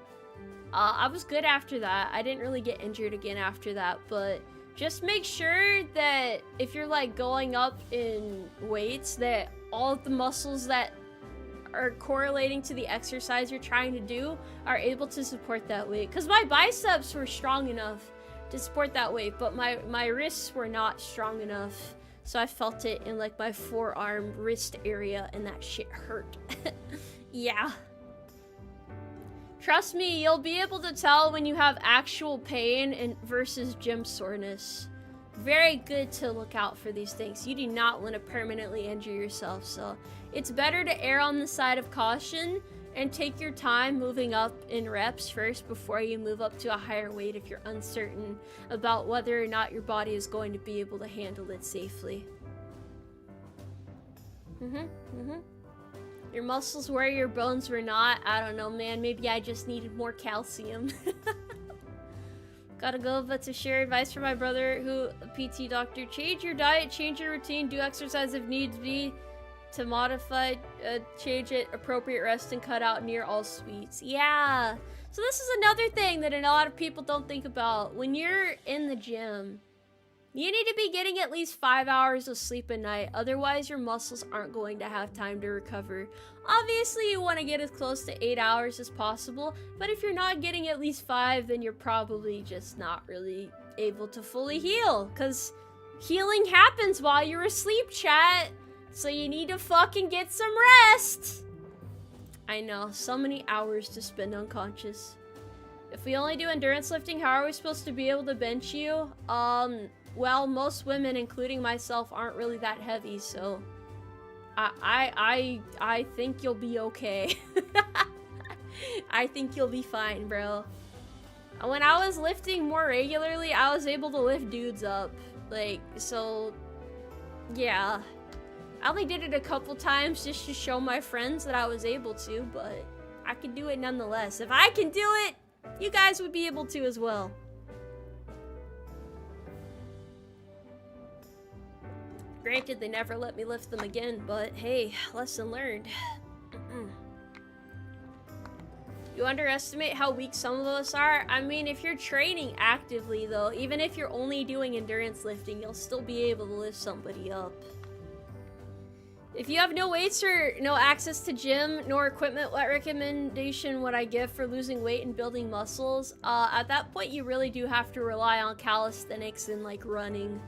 I was good after that. I didn't really get injured again after that, but just make sure that if you're like going up in weights, that all of the muscles that are correlating to the exercise you're trying to do are able to support that weight. Because my biceps were strong enough to support that weight, but my wrists were not strong enough. So I felt it in like my forearm wrist area, and that shit hurt. Yeah. Trust me, you'll be able to tell when you have actual pain and versus gym soreness. Very good to look out for these things. You do not want to permanently injure yourself, so it's better to err on the side of caution and take your time moving up in reps first before you move up to a higher weight if you're uncertain about whether or not your body is going to be able to handle it safely. Your muscles where your bones were not. I don't know, man. Maybe I just needed more calcium. Gotta go, but to share advice from my brother, who a PT doctor. Change your diet, change your routine, do exercise if needs be. To modify, change it, appropriate rest, and cut out near all sweets. Yeah. So this is another thing that a lot of people don't think about. When you're in the gym, you need to be getting at least 5 hours of sleep a night. Otherwise, your muscles aren't going to have time to recover. Obviously, you want to get as close to 8 hours as possible. But if you're not getting at least 5, then you're probably just not really able to fully heal. Because healing happens while you're asleep, chat. So you need to fucking get some rest. I know, so many hours to spend unconscious. If we only do endurance lifting, how are we supposed to be able to bench you? Well, most women, including myself, aren't really that heavy, so I think you'll be okay. I think you'll be fine, bro. When I was lifting more regularly, I was able to lift dudes up. Like, so, yeah. I only did it a couple times just to show my friends that I was able to, but I could do it nonetheless. If I can do it, you guys would be able to as well. Granted, they never let me lift them again, but hey, lesson learned. You underestimate how weak some of us are? I mean, if you're training actively though, even if you're only doing endurance lifting, you'll still be able to lift somebody up. If you have no weights or no access to gym nor equipment, what recommendation would I give for losing weight and building muscles? At that point, you really do have to rely on calisthenics and like running.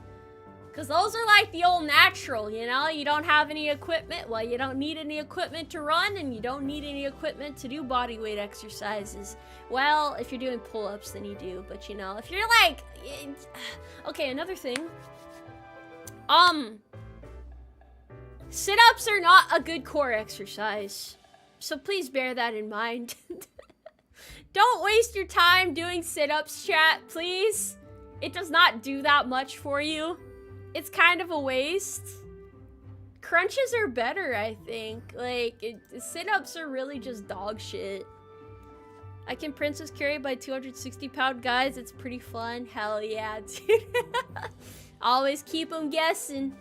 Because those are like the old natural, you know? You don't have any equipment. Well, you don't need any equipment to run, and you don't need any equipment to do body weight exercises. Well, if you're doing pull-ups, then you do. But, you know, if you're like... Okay, another thing. Sit-ups are not a good core exercise. So please bear that in mind. Don't waste your time doing sit-ups, chat, please. It does not do that much for you. It's kind of a waste. Crunches are better, I think. Like, sit-ups are really just dog shit. I can princess carry by 260-pound guys. It's pretty fun. Hell yeah, dude. Always keep them guessing.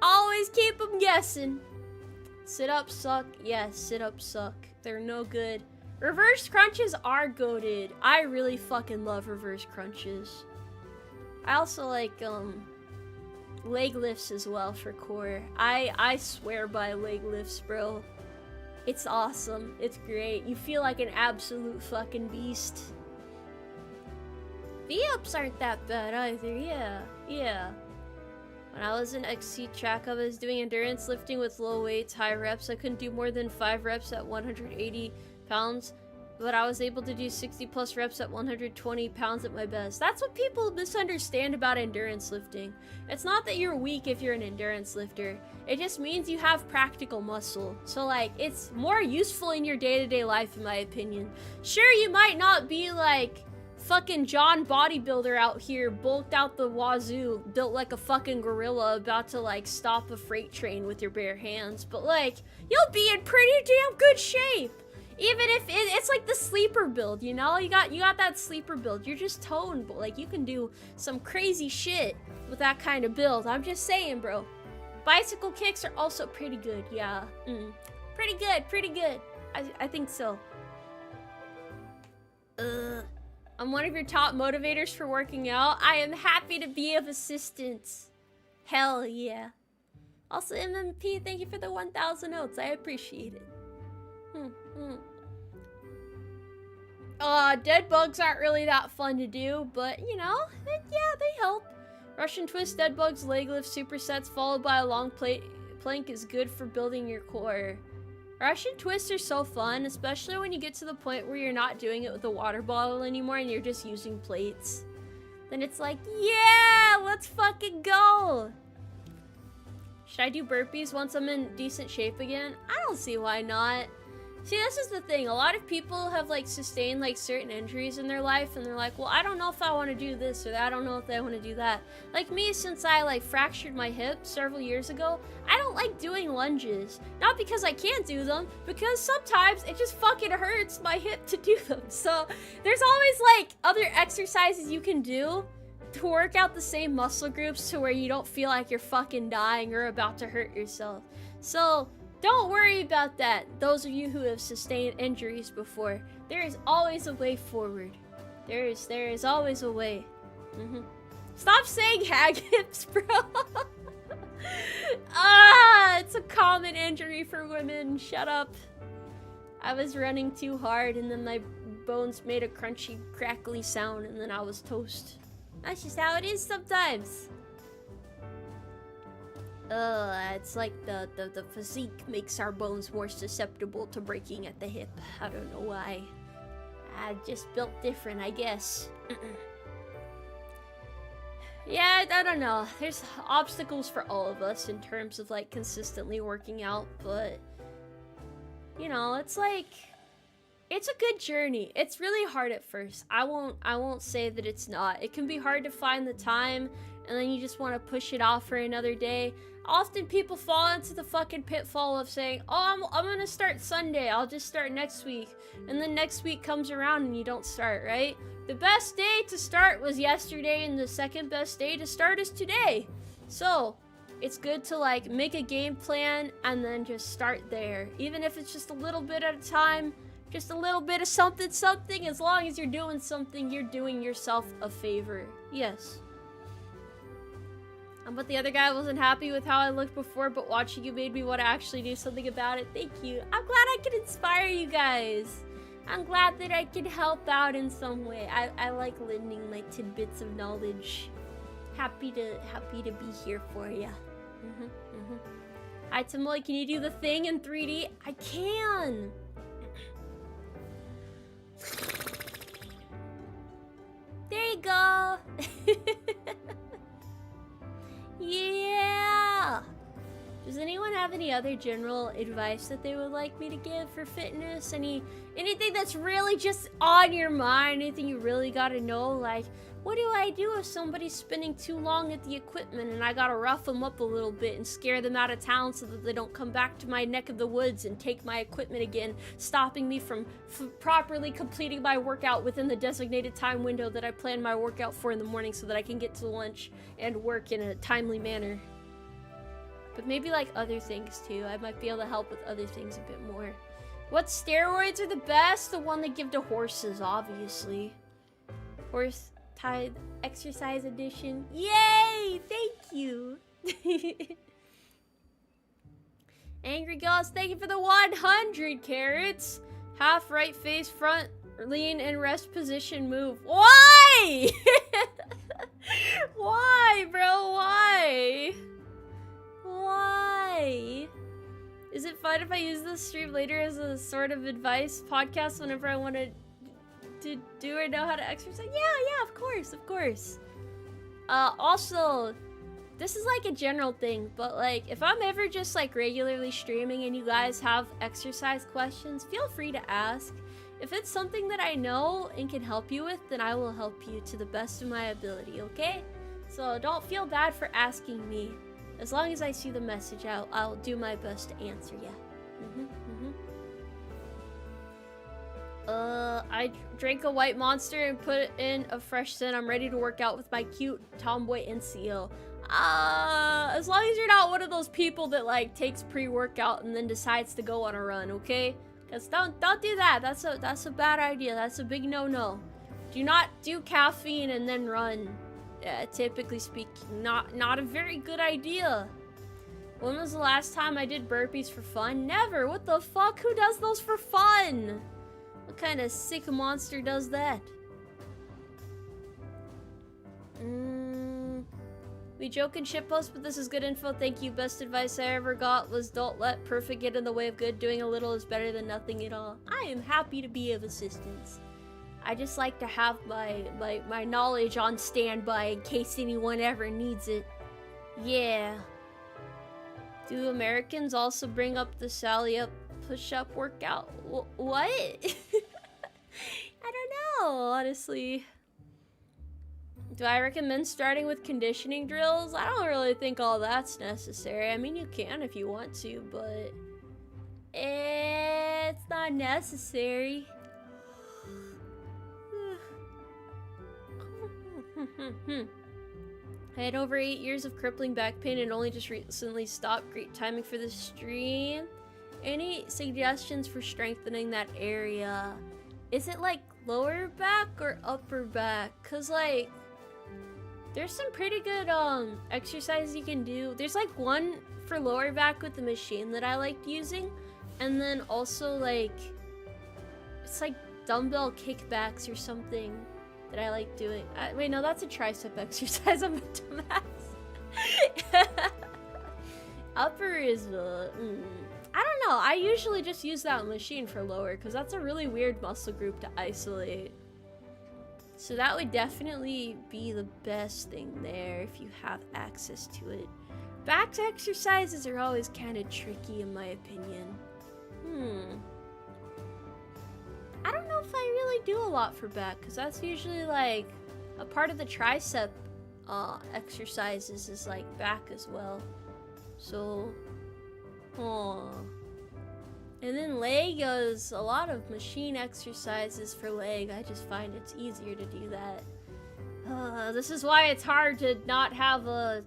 Always keep them guessing. Sit-ups suck. Yes, sit-ups suck. They're no good. Reverse crunches are goated. I really fucking love reverse crunches. I also like, leg lifts as well for core. I swear by leg lifts, bro. It's awesome. It's great. You feel like an absolute fucking beast. V-ups aren't that bad either. Yeah. When I was in XC track, I was doing endurance lifting with low weights, high reps. I couldn't do more than 5 reps at 180 pounds. But I was able to do 60 plus reps at 120 pounds at my best. That's what people misunderstand about endurance lifting. It's not that you're weak if you're an endurance lifter. It just means you have practical muscle. So like, it's more useful in your day-to-day life in my opinion. Sure, you might not be like fucking John bodybuilder out here, bulked out the wazoo, built like a fucking gorilla about to like stop a freight train with your bare hands. But like, you'll be in pretty damn good shape. Even if it's like the sleeper build, you know? You got that sleeper build. You're just toned, but like you can do some crazy shit with that kind of build. I'm just saying, bro. Bicycle kicks are also pretty good, yeah. Pretty good. I think so. I'm one of your top motivators for working out. I am happy to be of assistance. Hell yeah. Also, MMP, thank you for the 1,000 notes. I appreciate it. Dead bugs aren't really that fun to do, but you know, yeah, they help. Russian twist, dead bugs, leg lift, supersets, followed by a long plank is good for building your core. Russian twists are so fun, especially when you get to the point where you're not doing it with a water bottle anymore and you're just using plates. Then it's like, yeah, let's fucking go. Should I do burpees once I'm in decent shape again? I don't see why not. See, this is the thing. A lot of people have like sustained like certain injuries in their life and they're like, well, I don't know if I want to do this or that. I don't know if I want to do that. Like me, since I like fractured my hip several years ago, I don't like doing lunges. Not because I can't do them, because sometimes it just fucking hurts my hip to do them. So there's always like other exercises you can do to work out the same muscle groups to where you don't feel like you're fucking dying or about to hurt yourself. So don't worry about that, those of you who have sustained injuries before. There is always a way forward. There is always a way. Stop saying hag hips, bro. It's a common injury for women. Shut up. I was running too hard and then my bones made a crunchy, crackly sound and then I was toast. That's just how it is sometimes. It's like the physique makes our bones more susceptible to breaking at the hip. I don't know why. I just built different, I guess. Yeah, I don't know. There's obstacles for all of us in terms of like consistently working out, but you know, it's like it's a good journey. It's really hard at first. I won't say that it's not. It can be hard to find the time and then you just want to push it off for another day. Often people fall into the fucking pitfall of saying, oh, I'm gonna start Sunday, I'll just start next week. And then next week comes around and you don't start, right? The best day to start was yesterday and the second best day to start is today. So, it's good to like make a game plan and then just start there. Even if it's just a little bit at a time, just a little bit of something, as long as you're doing something, you're doing yourself a favor. Yes. But the other guy wasn't happy with how I looked before, but watching you made me want to actually do something about it. Thank you. I'm glad I can inspire you guys. I'm glad that I can help out in some way. I like lending my tidbits of knowledge. Happy to be here for you. Hi, Tomoe, can you do the thing in 3D? I can. There you go. Yeah. Does anyone have any other general advice that they would like me to give for fitness? Anything that's really just on your mind? Anything you really gotta know? Like, what do I do if somebody's spending too long at the equipment and I gotta rough them up a little bit and scare them out of town so that they don't come back to my neck of the woods and take my equipment again, stopping me from properly completing my workout within the designated time window that I planned my workout for in the morning so that I can get to lunch and work in a timely manner. But maybe like other things too. I might be able to help with other things a bit more. What steroids are the best? The one they give to horses, obviously. Horse tide exercise edition. Yay! Thank you. Angry Ghost, thank you for the 100 carrots. Half right face front lean and rest position move. Why? Why, bro? Why? Why? Is it fine if I use this stream later as a sort of advice podcast whenever I want to do or know how to exercise? Yeah, of course. Also, this is like a general thing, but like if I'm ever just like regularly streaming and you guys have exercise questions, feel free to ask. If it's something that I know and can help you with, then I will help you to the best of my ability, okay? So don't feel bad for asking me. As long as I see the message, I'll do my best to answer you. I drank a white monster and put in a fresh scent. I'm ready to work out with my cute tomboy NCO. As long as you're not one of those people that like takes pre-workout and then decides to go on a run, okay? Cause don't do that. That's a bad idea. That's a big no-no. Do not do caffeine and then run. Typically speaking, not a very good idea. When was the last time I did burpees for fun? Never. What the fuck? Who does those for fun? What kind of sick monster does that? We joke in shitpost, but this is good info. Thank you. Best advice I ever got was don't let perfect get in the way of good. Doing a little is better than nothing at all. I am happy to be of assistance. I just like to have my knowledge on standby in case anyone ever needs it. Yeah. Do Americans also bring up the Sally Up push-up workout? What? I don't know, honestly. Do I recommend starting with conditioning drills? I don't really think all that's necessary. I mean, you can if you want to, but it's not necessary. I had over 8 years of crippling back pain and only just recently stopped. Great timing for the stream. Any suggestions for strengthening that area? Is it like lower back or upper back? Cause like there's some pretty good exercises you can do. There's like one for lower back with the machine that I liked using, and then also like it's like dumbbell kickbacks or something that I like doing. Wait, no, that's a tricep exercise. I'm a dumbass. Upper is I don't know. I usually just use that machine for lower because that's a really weird muscle group to isolate. So that would definitely be the best thing there if you have access to it. Back exercises are always kind of tricky in my opinion. I don't know if I really do a lot for back because that's usually like a part of the tricep exercises is like back as well. So, and then leg is a lot of machine exercises for leg. I just find it's easier to do that. This is why it's hard to not have a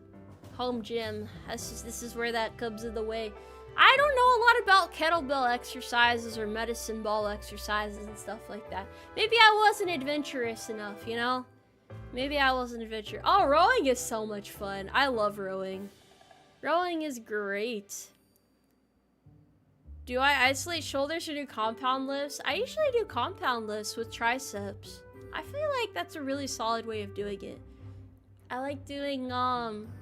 home gym. This is where that comes in the way. I don't know a lot about kettlebell exercises or medicine ball exercises and stuff like that. Maybe I wasn't adventurous enough, you know? Maybe I wasn't adventure. Oh, rowing is so much fun. I love rowing. Rowing is great. Do I isolate shoulders or do compound lifts? I usually do compound lifts with triceps. I feel like that's a really solid way of doing it. I like doing,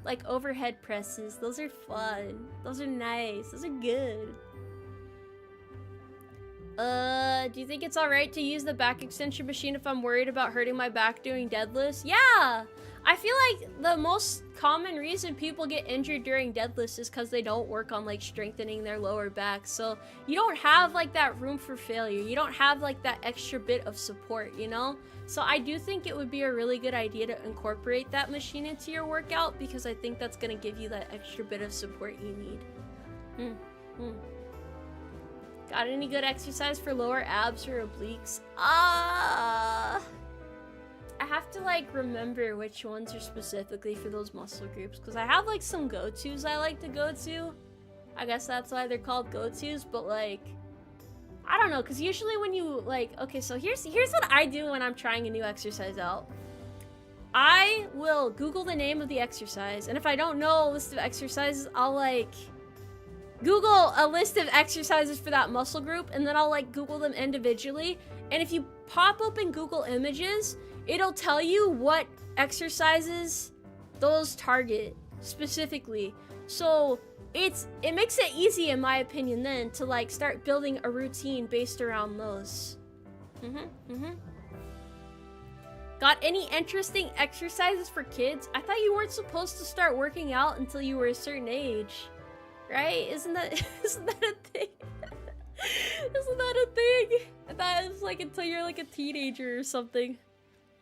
like overhead presses. Those are fun. Those are nice. Those are good. Do you think it's alright to use the back extension machine if I'm worried about hurting my back doing deadlifts? Yeah! I feel like the most common reason people get injured during deadlifts is because they don't work on, like, strengthening their lower back. So you don't have, like, that room for failure. You don't have, like, that extra bit of support, you know? So I do think it would be a really good idea to incorporate that machine into your workout because I think that's going to give you that extra bit of support you need. Got any good exercise for lower abs or obliques? I have to like remember which ones are specifically for those muscle groups because I have like some go-tos I like to go to. I guess that's why they're called go-tos, but like I don't know, because usually when you like, okay, so here's what I do when I'm trying a new exercise out. I will Google the name of the exercise, and if I don't know a list of exercises, I'll like Google a list of exercises for that muscle group, and then I'll like Google them individually. And if you pop open Google Images, it'll tell you what exercises those target specifically. So it makes it easy, in my opinion, then to like start building a routine based around those. Got any interesting exercises for kids? I thought you weren't supposed to start working out until you were a certain age. Right? Isn't that a thing? Isn't that a thing? I thought it was like until you're like a teenager or something.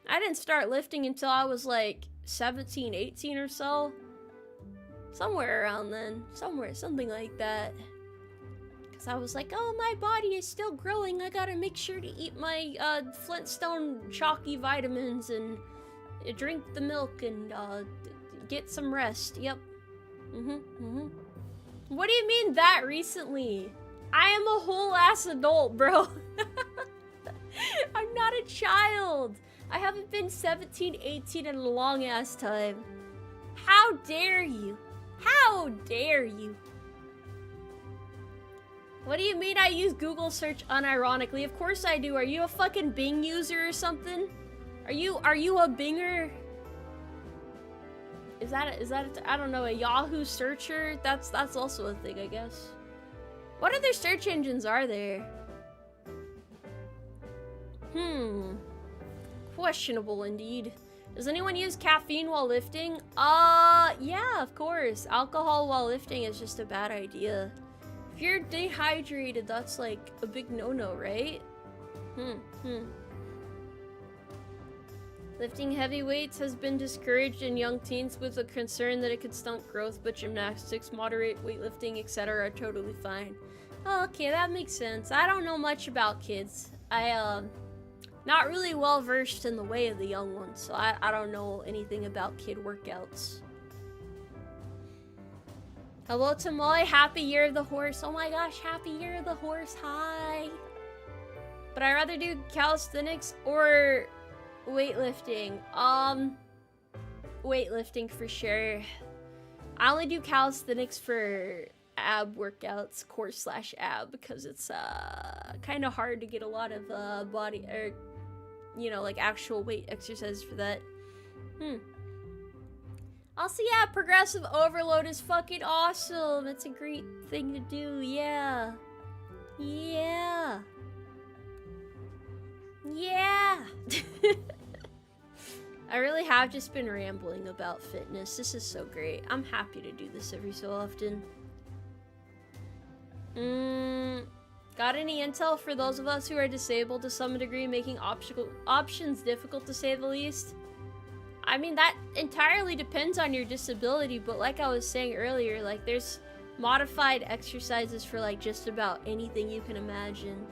I didn't start lifting until I was like 17, 18 or so. Somewhere around then. Something like that. Because I was like, oh, my body is still growing. I gotta make sure to eat my Flintstone chalky vitamins and drink the milk and get some rest. Yep. What do you mean that recently? I am a whole ass adult, bro. I'm not a child. I haven't been 17, 18 in a long ass time. How dare you? How dare you? What do you mean I use Google search unironically? Of course I do. Are you a fucking Bing user or something? Are you a Binger? Is that I don't know, a Yahoo searcher? That's also a thing, I guess. What other search engines are there? Questionable indeed. Does anyone use caffeine while lifting? Yeah, of course. Alcohol while lifting is just a bad idea. If you're dehydrated, that's like a big no-no, right? Lifting heavy weights has been discouraged in young teens with a concern that it could stunt growth, but gymnastics, moderate weightlifting, etc. are totally fine. Oh, okay, that makes sense. I don't know much about kids. Not really well versed in the way of the young ones, so I don't know anything about kid workouts. Hello, Tomoe. Happy Year of the Horse. Oh my gosh, happy Year of the Horse. Hi. But I'd rather do calisthenics or weightlifting. Weightlifting for sure. I only do calisthenics for ab workouts, core/ab, because it's kind of hard to get a lot of body or like actual weight exercises for that. Also, yeah, progressive overload is fucking awesome. It's a great thing to do. Yeah. I really have just been rambling about fitness. This is so great. I'm happy to do this every so often. Got any intel for those of us who are disabled to some degree, making options difficult to say the least? I mean, that entirely depends on your disability, but like I was saying earlier, like there's modified exercises for like just about anything you can imagine.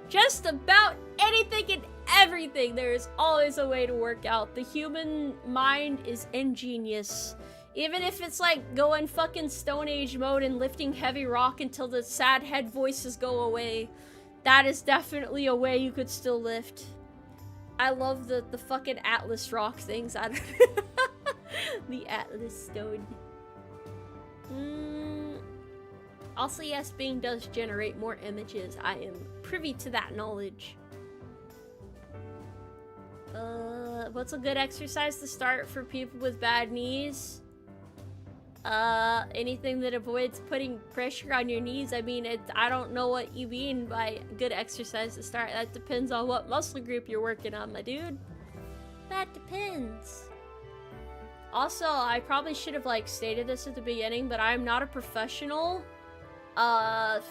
Just about anything and everything. There is always a way to work out. The human mind is ingenious. Even if it's like going fucking Stone Age mode and lifting heavy rock until the sad head voices go away, that is definitely a way you could still lift. I love the fucking Atlas rock things. I don't the Atlas stone. Also, yes, Bing does generate more images. I am privy to that knowledge. What's a good exercise to start for people with bad knees? Anything that avoids putting pressure on your knees. I mean, I don't know what you mean by good exercise to start. That depends on what muscle group you're working on, my dude. That depends. Also, I probably should have, like, stated this at the beginning, but I'm not a professional,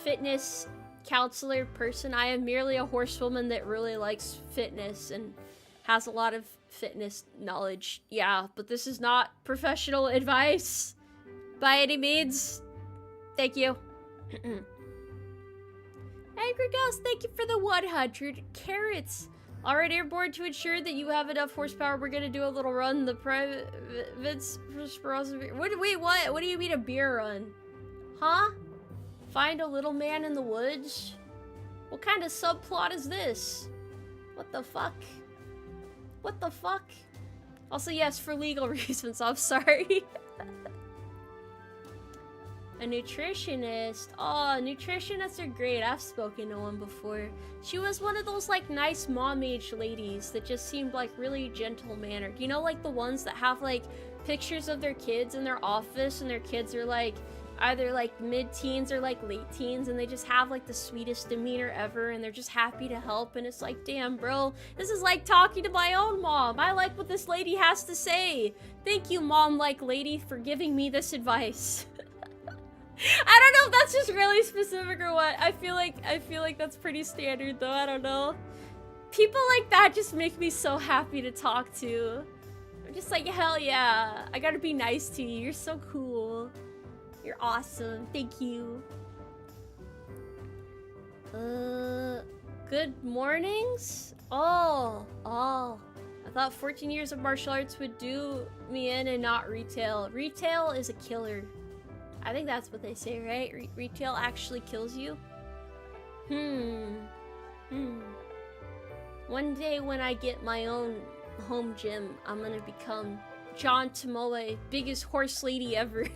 fitness counselor person. I am merely a horsewoman that really likes fitness and has a lot of fitness knowledge. Yeah, but this is not professional advice by any means. Thank you. Angry Ghost, thank you for the 100 carrots. Alright, airborne, to ensure that you have enough horsepower, we're gonna do a little run. The private wait, what? What do you mean a beer run? Huh? Find a little man in the woods? What kind of subplot is this? What the fuck? What the fuck? Also, yes, for legal reasons, I'm sorry. A nutritionist. Oh, nutritionists are great. I've spoken to one before. She was one of those, like, nice mom-age ladies that just seemed, like, really gentle-mannered. You know, like, the ones that have, like, pictures of their kids in their office, and their kids are, like, either, like, mid-teens or, like, late teens, and they just have, like, the sweetest demeanor ever, and they're just happy to help, and it's like, damn, bro, this is like talking to my own mom. I like what this lady has to say. Thank you, mom-like lady, for giving me this advice. I don't know if that's just really specific or what. I feel like that's pretty standard though. I don't know. People like that just make me so happy to talk to. I'm just like, hell yeah. I gotta be nice to you. You're so cool. You're awesome. Thank you. Good mornings? Oh. I thought 14 years of martial arts would do me in and not retail. Retail is a killer. I think that's what they say, right? Retail actually kills you? One day when I get my own home gym, I'm gonna become John Tomoe, biggest horse lady ever.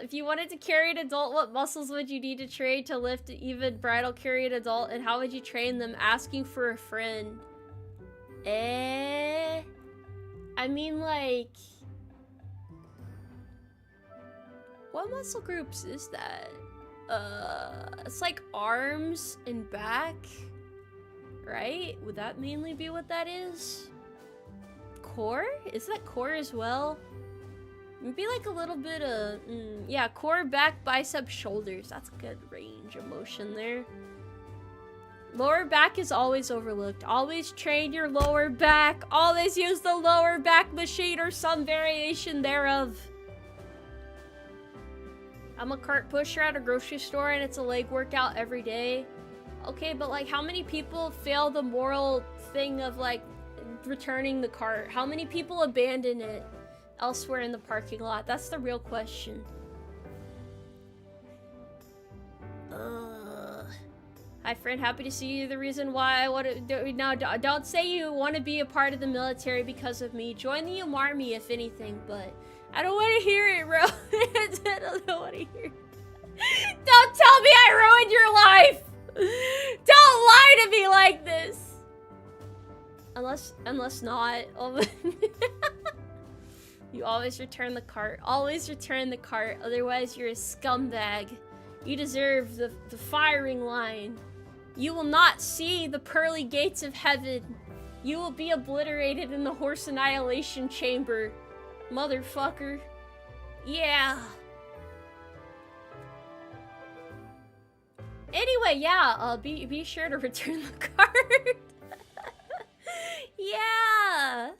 If you wanted to carry an adult, what muscles would you need to train to lift even bridle carry an adult, and how would you train them? Asking for a friend. I mean, like... What muscle groups is that? It's like arms and back, right? Would that mainly be what that is? Core? Is that core as well? Maybe like a little bit of, yeah, core, back, bicep, shoulders. That's a good range of motion there. Lower back is always overlooked. Always train your lower back. Always use the lower back machine or some variation thereof. I'm a cart pusher at a grocery store and it's a leg workout every day. Okay, but like how many people fail the moral thing of like returning the cart? How many people abandon it elsewhere in the parking lot? That's the real question. Hi friend, happy to see you. The reason why I want to now, don't say you want to be a part of the military because of me. Join the Umarmy if anything, but I don't want to hear it, bro. I don't want to hear it. Don't tell me I ruined your life. Don't lie to me like this. Unless not. You always return the cart. Always return the cart. Otherwise, you're a scumbag. You deserve the firing line. You will not see the pearly gates of heaven. You will be obliterated in the horse annihilation chamber. Motherfucker. Yeah. Anyway, yeah, be sure to return the card. Yeah.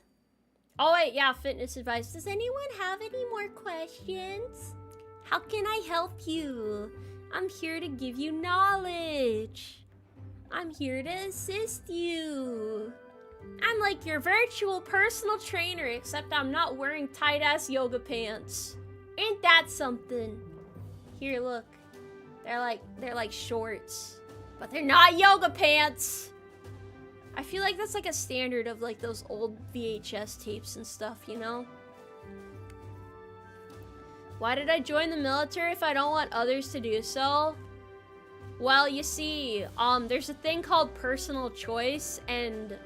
Oh wait, yeah, fitness advice. Does anyone have any more questions? How can I help you? I'm here to give you knowledge. I'm here to assist you. I'm like your virtual personal trainer, except I'm not wearing tight-ass yoga pants. Ain't that something? Here, look. They're like shorts. But they're not yoga pants. I feel like that's like a standard of like those old VHS tapes and stuff, you know? Why did I join the military if I don't want others to do so? Well, you see, there's a thing called personal choice, and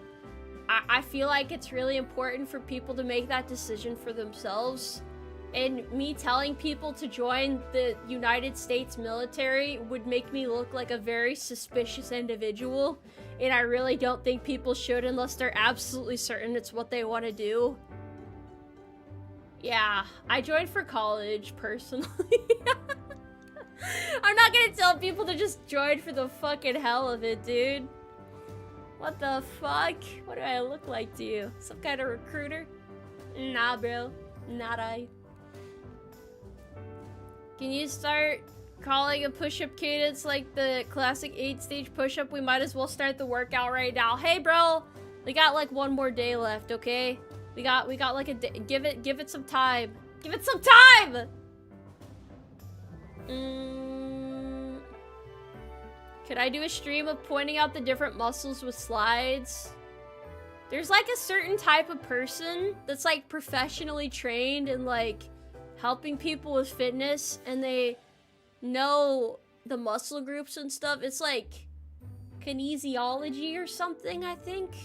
I feel like it's really important for people to make that decision for themselves. And me telling people to join the United States military would make me look like a very suspicious individual. And I really don't think people should unless they're absolutely certain it's what they want to do. Yeah, I joined for college, personally. I'm not gonna tell people to just join for the fucking hell of it, dude. What the fuck? What do I look like to you? Some kind of recruiter? Nah, bro. Not I. Can you start calling a push-up cadence like the classic 8-stage push-up? We might as well start the workout right now. Hey, bro! We got like one more day left, okay? We got like a day. Give it some time. Give it some time! Could I do a stream of pointing out the different muscles with slides? There's like a certain type of person that's like professionally trained in like helping people with fitness, and they know the muscle groups and stuff. It's like kinesiology or something, I think.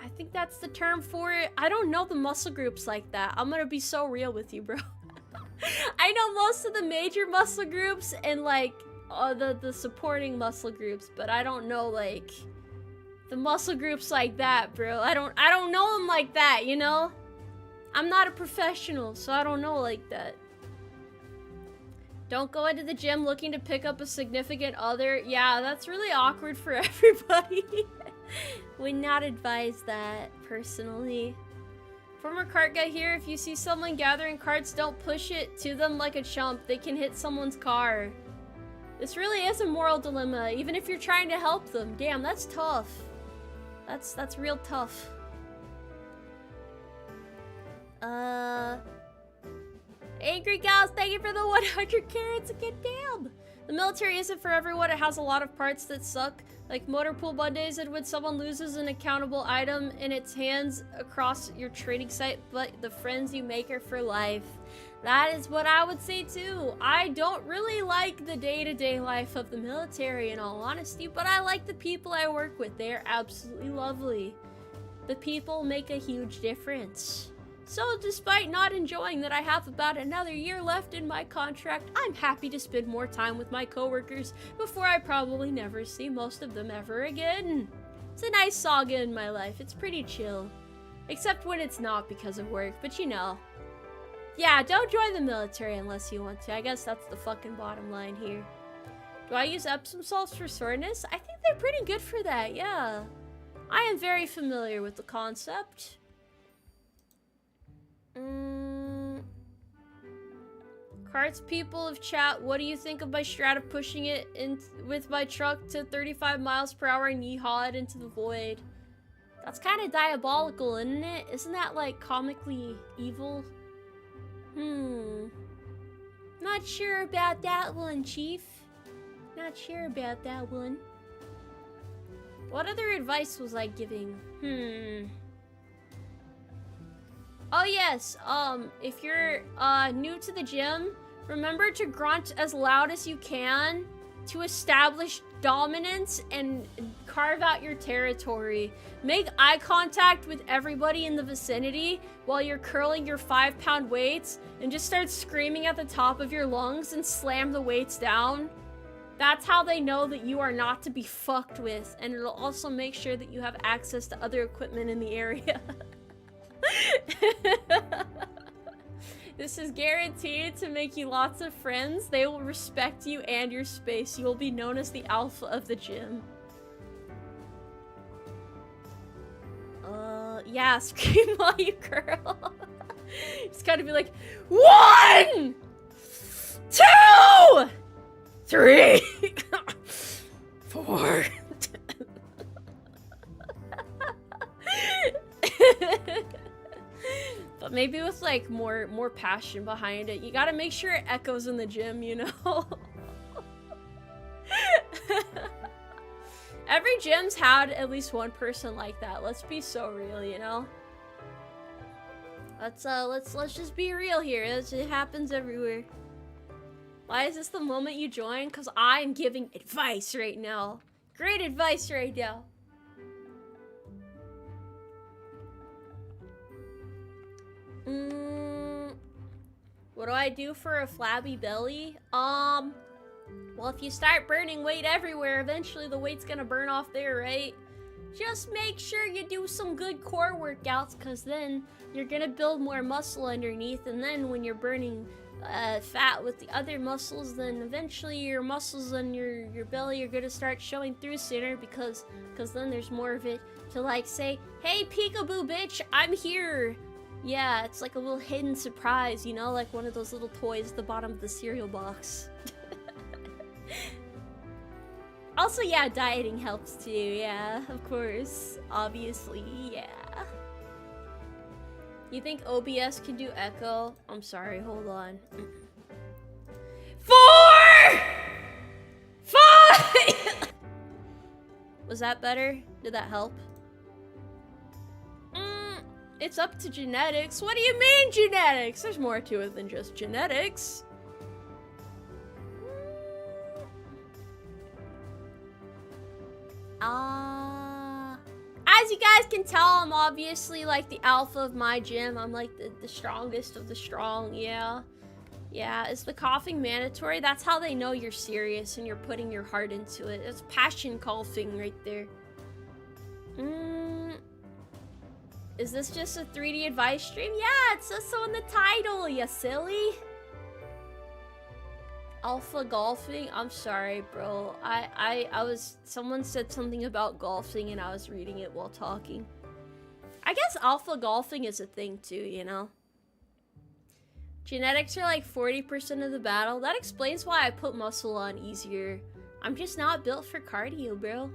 I think that's the term for it. I don't know the muscle groups like that. I'm gonna be so real with you, bro. I know most of the major muscle groups and like the supporting muscle groups, but I don't know like the muscle groups like that, bro. I don't know them like that, you know? I'm not a professional, so I don't know like that. Don't go into the gym looking to pick up a significant other. Yeah, that's really awkward for everybody. Would not advise that, personally. Former cart guy here, if you see someone gathering carts, don't push it to them like a chump. They can hit someone's car. This really is a moral dilemma, even if you're trying to help them. Damn, that's tough. That's real tough. Angry Gals, thank you for the 100 carrots again, damn! The military isn't for everyone. It has a lot of parts that suck, like motor pool Mondays and when someone loses an accountable item in its hands across your trading site, but the friends you make are for life. That is what I would say too. I don't really like the day-to-day life of the military in all honesty, but I like the people I work with. They're absolutely lovely. The people make a huge difference. So despite not enjoying that I have about another year left in my contract, I'm happy to spend more time with my coworkers before I probably never see most of them ever again. It's a nice saga in my life. It's pretty chill. Except when it's not because of work, but you know. Yeah, don't join the military unless you want to. I guess that's the fucking bottom line here. Do I use Epsom salts for soreness? I think they're pretty good for that, yeah. I am very familiar with the concept. Carts people of chat, what do you think of my strat of pushing it in with my truck to 35 miles per hour and yeehaw it into the void? That's kind of diabolical, isn't it? Isn't that like comically evil? Not sure about that one, Chief. Not sure about that one. What other advice was I giving? Oh yes, if you're new to the gym, remember to grunt as loud as you can to establish dominance and carve out your territory. Make eye contact with everybody in the vicinity while you're curling your 5-pound weights and just start screaming at the top of your lungs and slam the weights down. That's how they know that you are not to be fucked with, and it'll also make sure that you have access to other equipment in the area. This is guaranteed to make you lots of friends. They will respect you and your space. You will be known as the alpha of the gym. Yeah, scream while you curl. Just gotta be like, 1, 2, 3, 4. But maybe with like more passion behind it. You gotta make sure it echoes in the gym, you know? Every gym's had at least one person like that. Let's be so real, you know? Let's just be real here. It happens everywhere. Why is this the moment you join? Because I'm giving advice right now. Great advice right now. What do I do for a flabby belly? Well, if you start burning weight everywhere, eventually the weight's gonna burn off there, right? Just make sure you do some good core workouts, because then you're gonna build more muscle underneath, and then when you're burning fat with the other muscles, then eventually your muscles and your belly are gonna start showing through sooner, because then there's more of it to like say, hey peekaboo bitch, I'm here. Yeah, it's like a little hidden surprise, you know, like one of those little toys at the bottom of the cereal box. Also, yeah, dieting helps too, yeah, of course, obviously, yeah. You think OBS can do echo? I'm sorry, hold on. 4! 5! Was that better? Did that help? It's up to genetics. What do you mean genetics? There's more to it than just genetics. As you guys can tell, I'm obviously like the alpha of my gym. I'm like the strongest of the strong, yeah. Yeah, is the coughing mandatory? That's how they know you're serious and you're putting your heart into it. It's passion coughing right there. Is this just a 3D advice stream? Yeah, it says so in the title, you silly. Alpha golfing? I'm sorry, bro. Someone said something about golfing and I was reading it while talking. I guess alpha golfing is a thing too, you know? Genetics are like 40% of the battle. That explains why I put muscle on easier. I'm just not built for cardio, bro.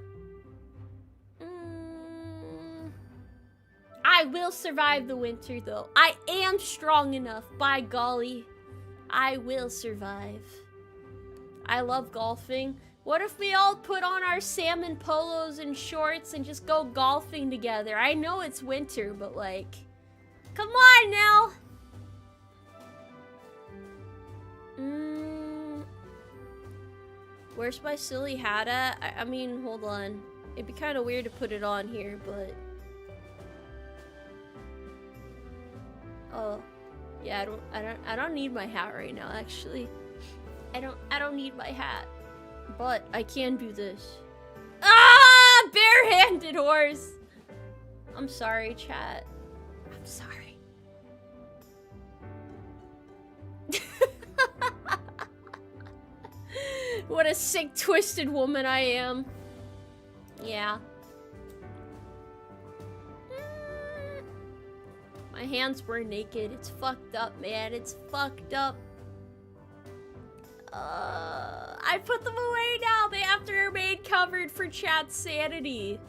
I will survive the winter, though. I am strong enough, by golly. I will survive. I love golfing. What if we all put on our salmon polos and shorts and just go golfing together? I know it's winter, but like, come on now. Where's my silly hat at? I mean, hold on. It'd be kind of weird to put it on here, but... Oh, yeah, I don't need my hat right now, actually. I don't need my hat. But I can do this. Ah! Barehanded horse! I'm sorry, chat. I'm sorry. What a sick, twisted woman I am. Yeah. My hands were naked. It's fucked up, man. It's fucked up. I put them away now. They have to remain covered for chat's sanity.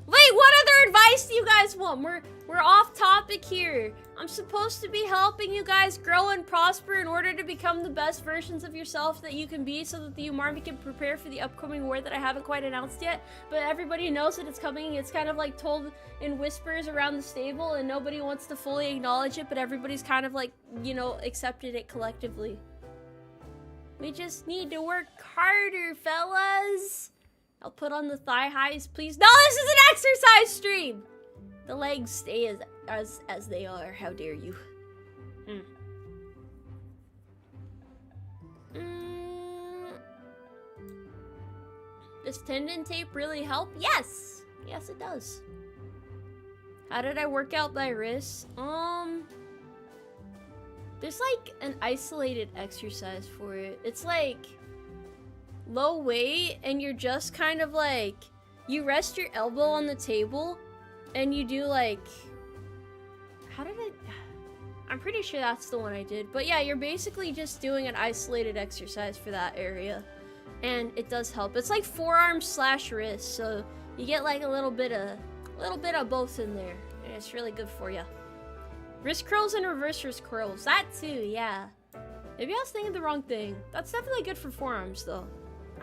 Wait, what other advice do you guys want? We're off topic here. I'm supposed to be helping you guys grow and prosper in order to become the best versions of yourself that you can be, so that the Umarmy can prepare for the upcoming war that I haven't quite announced yet. But everybody knows that it's coming. It's kind of like told in whispers around the stable, and nobody wants to fully acknowledge it, but everybody's kind of like, you know, accepted it collectively. We just need to work harder, fellas. I'll put on the thigh highs, please. No, this is an exercise stream. The legs stay as they are. How dare you? Does tendon tape really help? Yes. Yes, it does. How did I work out my wrists? There's like an isolated exercise for it. It's like low weight, and you're just kind of like, you rest your elbow on the table and you do like, I'm pretty sure that's the one I did. But yeah, you're basically just doing an isolated exercise for that area, and it does help. It's like forearm slash wrist, so you get like a little bit of both in there, and it's really good for you. Wrist curls and reverse wrist curls, that too, yeah. Maybe I was thinking the wrong thing. That's definitely good for forearms though.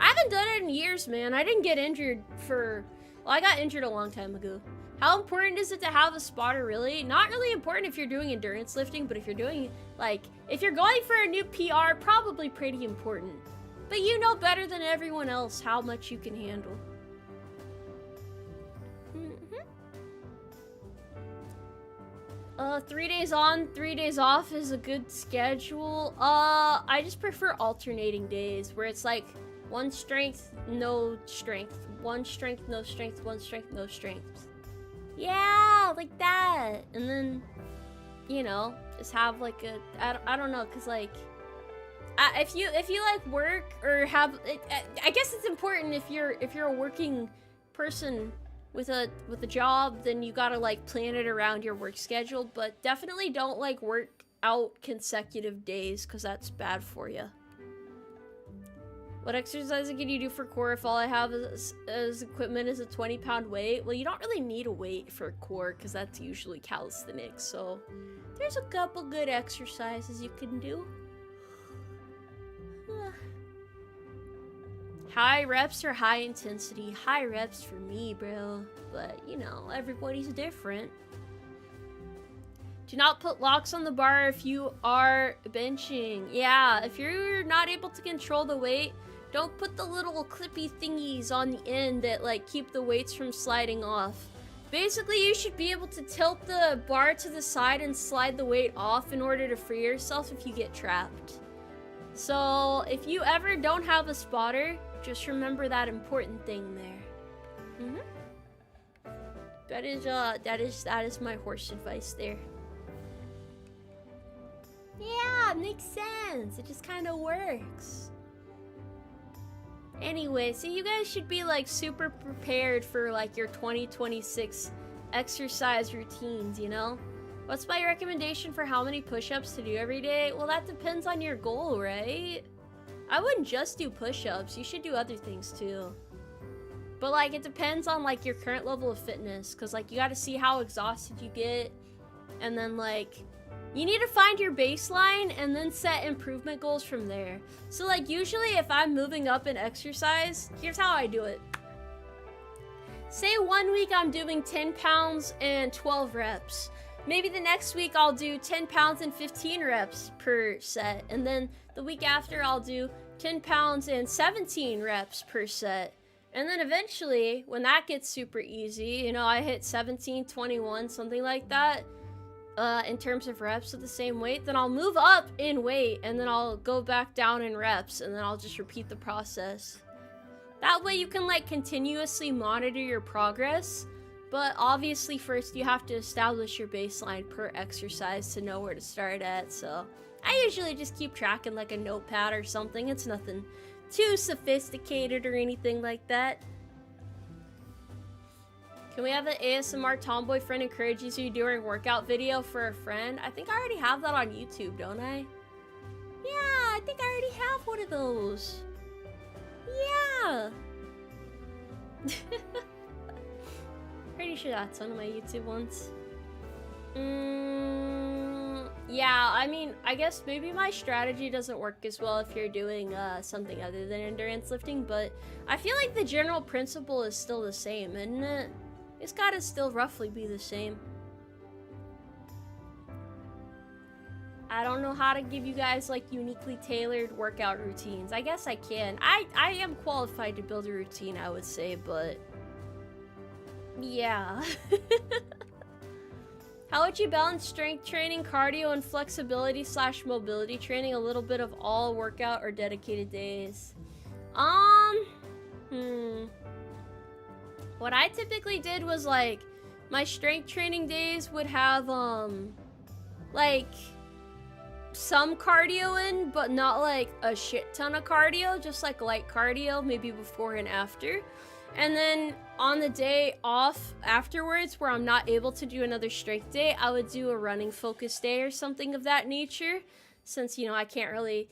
I haven't done it in years, man. I didn't get injured for... Well, I got injured a long time ago. How important is it to have a spotter, really? Not really important if you're doing endurance lifting, but if you're doing, like, if you're going for a new PR, probably pretty important. But you know better than everyone else how much you can handle. 3 days on, 3 days off is a good schedule. I just prefer alternating days where it's like one strength, no strength, one strength, no strength, one strength, no strength. Yeah, like that. And then, you know, just have like a, I don't know, cause like, if you like work or have, I guess it's important if you're a working person with a job, then you gotta like plan it around your work schedule, but definitely don't like work out consecutive days because that's bad for you. What exercise can you do for core if all I have as equipment is a 20-pound weight? Well, you don't really need a weight for core because that's usually calisthenics, so there's a couple good exercises you can do. High reps or high intensity? High reps for me, bro. But, you know, everybody's different. Do not put locks on the bar if you are benching. Yeah, if you're not able to control the weight, don't put the little clippy thingies on the end that, like, keep the weights from sliding off. Basically, you should be able to tilt the bar to the side and slide the weight off in order to free yourself if you get trapped. So, if you ever don't have a spotter, just remember that important thing there. That is my horse advice there. Yeah, it makes sense. It just kind of works. Anyway, so you guys should be like super prepared for like your 2026 exercise routines, you know? What's my recommendation for how many push-ups to do every day? Well, that depends on your goal, right? I wouldn't just do push-ups. You should do other things too. But like, it depends on like your current level of fitness, because like you got to see how exhausted you get, and then like you need to find your baseline and then set improvement goals from there. So like usually if I'm moving up in exercise, here's how I do it. Say 1 week I'm doing 10 pounds and 12 reps. Maybe the next week I'll do 10 pounds and 15 reps per set. And then the week after I'll do 10 pounds and 17 reps per set. And then eventually, when that gets super easy, you know, I hit 17, 21, something like that, in terms of reps at the same weight, then I'll move up in weight and then I'll go back down in reps and then I'll just repeat the process. That way you can like continuously monitor your progress. But obviously first you have to establish your baseline per exercise to know where to start at, so I usually just keep track in like a notepad or something. It's nothing too sophisticated or anything like that. Can we have an ASMR tomboy friend encourages you during workout video for a friend? I think I already have that on YouTube, don't I? Yeah, I think I already have one of those. Yeah. Pretty sure that's one of my YouTube ones. Yeah, I mean, I guess maybe my strategy doesn't work as well if you're doing something other than endurance lifting, but I feel like the general principle is still the same, isn't it? It's gotta still roughly be the same. I don't know how to give you guys like uniquely tailored workout routines. I guess I can. I am qualified to build a routine, I would say, but yeah. How would you balance strength training, cardio, and flexibility / mobility training? A little bit of all workout or dedicated days. What I typically did was like my strength training days would have like some cardio in, but not like a shit ton of cardio, just like light cardio, maybe before and after. And then on the day off afterwards, where I'm not able to do another strength day, I would do a running focus day or something of that nature. Since, you know, I can't really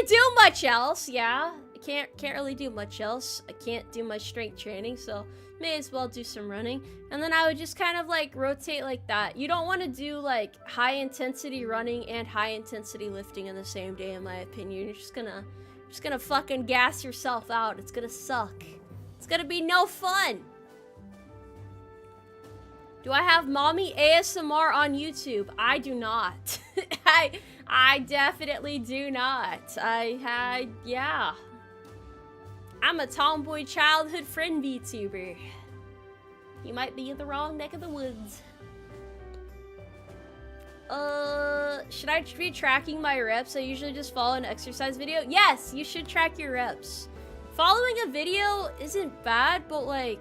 do much else. Yeah, I can't really do much else. I can't do my strength training, so may as well do some running. And then I would just kind of like rotate like that. You don't want to do like high intensity running and high intensity lifting in the same day, in my opinion. You're just gonna Just gonna fucking gas yourself out. It's gonna suck. It's gonna be no fun. Do I have mommy ASMR on YouTube? I do not. I definitely do not. Yeah. I'm a tomboy childhood friend VTuber. You might be in the wrong neck of the woods. Should I be tracking my reps? I usually just follow an exercise video. Yes, you should track your reps. Following a video isn't bad, but like,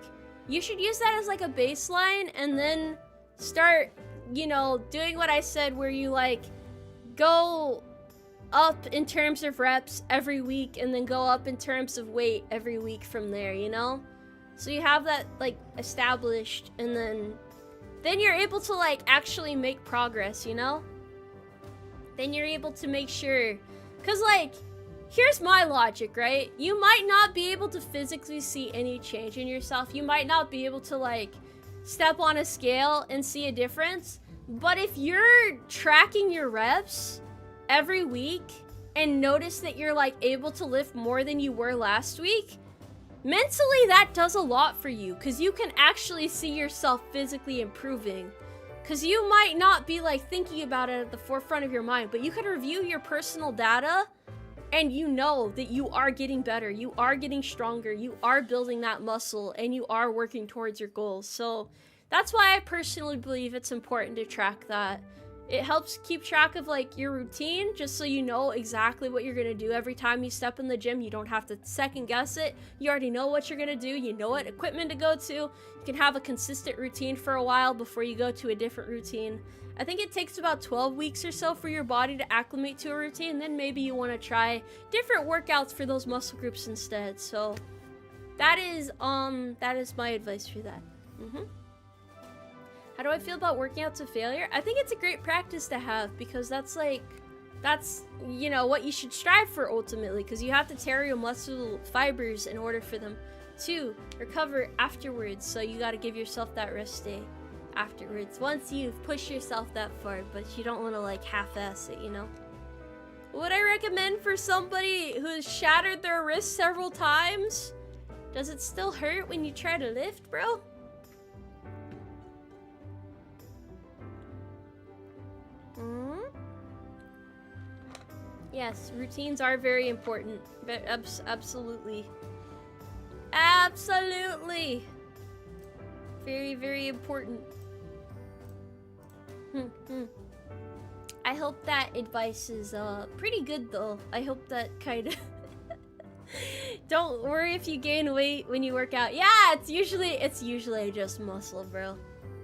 you should use that as like a baseline and then start, you know, doing what I said where you like go up in terms of reps every week and then go up in terms of weight every week from there, you know? So you have that like established and then you're able to like actually make progress, you know? Then you're able to make sure, cause like, here's my logic, right? You might not be able to physically see any change in yourself. You might not be able to like step on a scale and see a difference. But if you're tracking your reps every week and notice that you're like able to lift more than you were last week, mentally that does a lot for you because you can actually see yourself physically improving. Because you might not be like thinking about it at the forefront of your mind, but you can review your personal data and you know that you are getting better, you are getting stronger, you are building that muscle, and you are working towards your goals. So that's why I personally believe it's important to track that. It helps keep track of like your routine, just so you know exactly what you're gonna do every time you step in the gym. You don't have to second guess it. You already know what you're gonna do. You know what equipment to go to. You can have a consistent routine for a while before you go to a different routine. I think it takes about 12 weeks or so for your body to acclimate to a routine. Then maybe you want to try different workouts for those muscle groups instead. So that is my advice for that. How do I feel about working out to failure? I think it's a great practice to have because that's you know what you should strive for ultimately, because you have to tear your muscle fibers in order for them to recover afterwards. So you got to give yourself that rest day afterwards once you've pushed yourself that far, but you don't want to like half-ass it, you know? Would I recommend for somebody who has shattered their wrist several times? Does it still hurt when you try to lift, bro? Yes, routines are very important. Absolutely. Absolutely. Very, very important. I hope that advice is pretty good though. I hope that kind of don't worry if you gain weight when you work out. Yeah, it's usually just muscle, bro.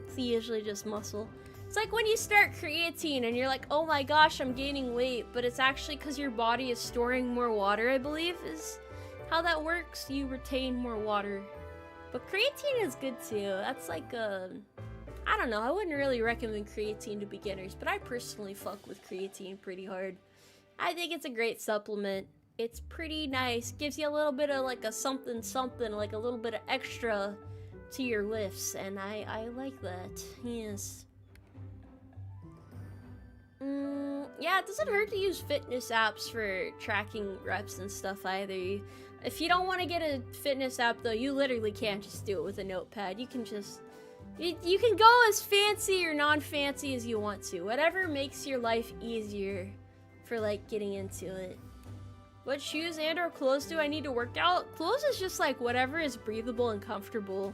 It's usually just muscle. It's like when you start creatine and you're like, oh my gosh, I'm gaining weight, but it's actually because your body is storing more water, I believe is how that works. You retain more water. But creatine is good too. That's like I don't know, I wouldn't really recommend creatine to beginners, but I personally fuck with creatine pretty hard. I think it's a great supplement. It's pretty nice. Gives you a little bit of like a something, like a little bit of extra to your lifts, and I like that. Yes. Yeah, it doesn't hurt to use fitness apps for tracking reps and stuff either. If you don't want to get a fitness app though, you literally can't just do it with a notepad. You can just, you can go as fancy or non-fancy as you want to. Whatever makes your life easier for like getting into it. What shoes and or clothes do I need to work out? Clothes is just like whatever is breathable and comfortable.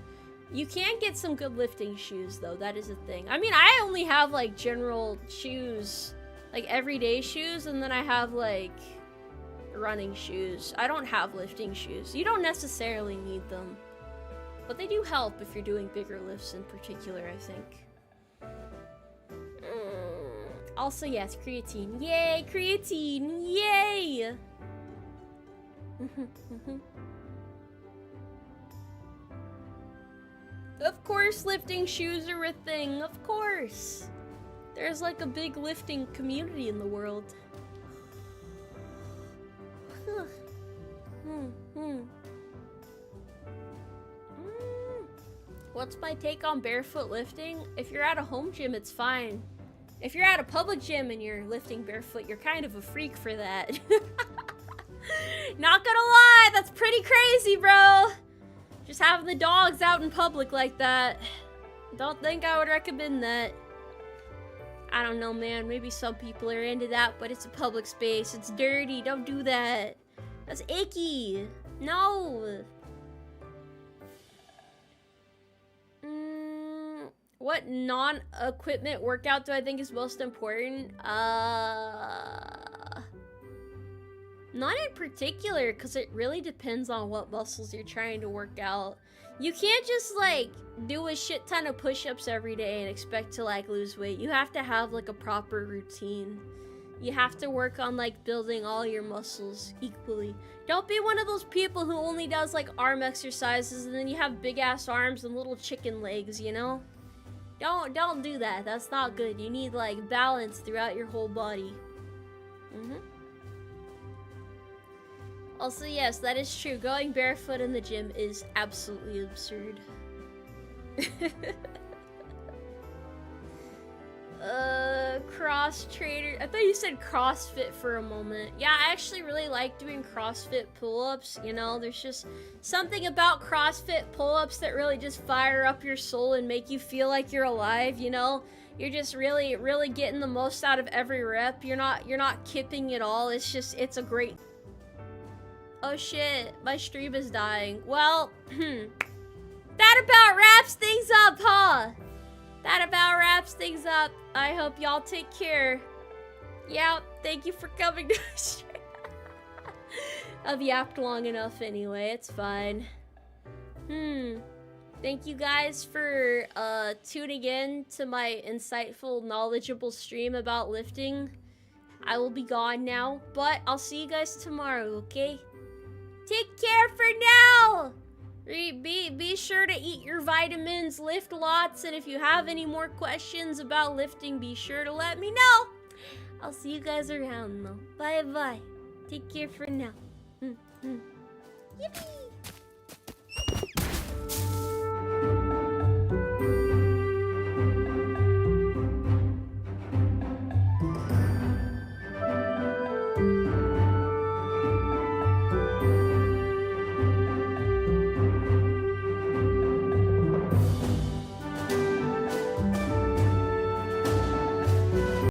You can get some good lifting shoes though, that is a thing. I mean, I only have like general shoes, like everyday shoes, and then I have like running shoes. I don't have lifting shoes. You don't necessarily need them, but they do help if you're doing bigger lifts in particular, I think. Also, yes, creatine. Yay, creatine! Yay! Of course lifting shoes are a thing, of course. There's like a big lifting community in the world. What's my take on barefoot lifting? If you're at a home gym, it's fine. If you're at a public gym and you're lifting barefoot, you're kind of a freak for that. Not gonna lie, that's pretty crazy, bro. Just having the dogs out in public like that. Don't think I would recommend that. I don't know, man. Maybe some people are into that, but it's a public space. It's dirty. Don't do that. That's icky. No. What non-equipment workout do I think is most important? Not in particular, because it really depends on what muscles you're trying to work out. You can't just, like, do a shit ton of push-ups every day and expect to, like, lose weight. You have to have, like, a proper routine. You have to work on, like, building all your muscles equally. Don't be one of those people who only does, like, arm exercises and then you have big-ass arms and little chicken legs, you know? Don't do that. That's not good. You need, like, balance throughout your whole body. Also, yes, that is true. Going barefoot in the gym is absolutely absurd. Cross-trainer. I thought you said CrossFit for a moment. Yeah, I actually really like doing CrossFit pull-ups. You know, there's just something about CrossFit pull-ups that really just fire up your soul and make you feel like you're alive, you know? You're just really, really getting the most out of every rep. You're not kipping at all. It's just, it's a great... Oh shit, my stream is dying. Well, that about wraps things up, huh? That about wraps things up. I hope y'all take care. Yeah, thank you for coming to the stream. I've yapped long enough anyway, it's fine. Thank you guys for tuning in to my insightful, knowledgeable stream about lifting. I will be gone now, but I'll see you guys tomorrow, okay? Take care for now! Be sure to eat your vitamins, lift lots, and if you have any more questions about lifting, be sure to let me know. I'll see you guys around though. Bye-bye. Take care for now. Yippee!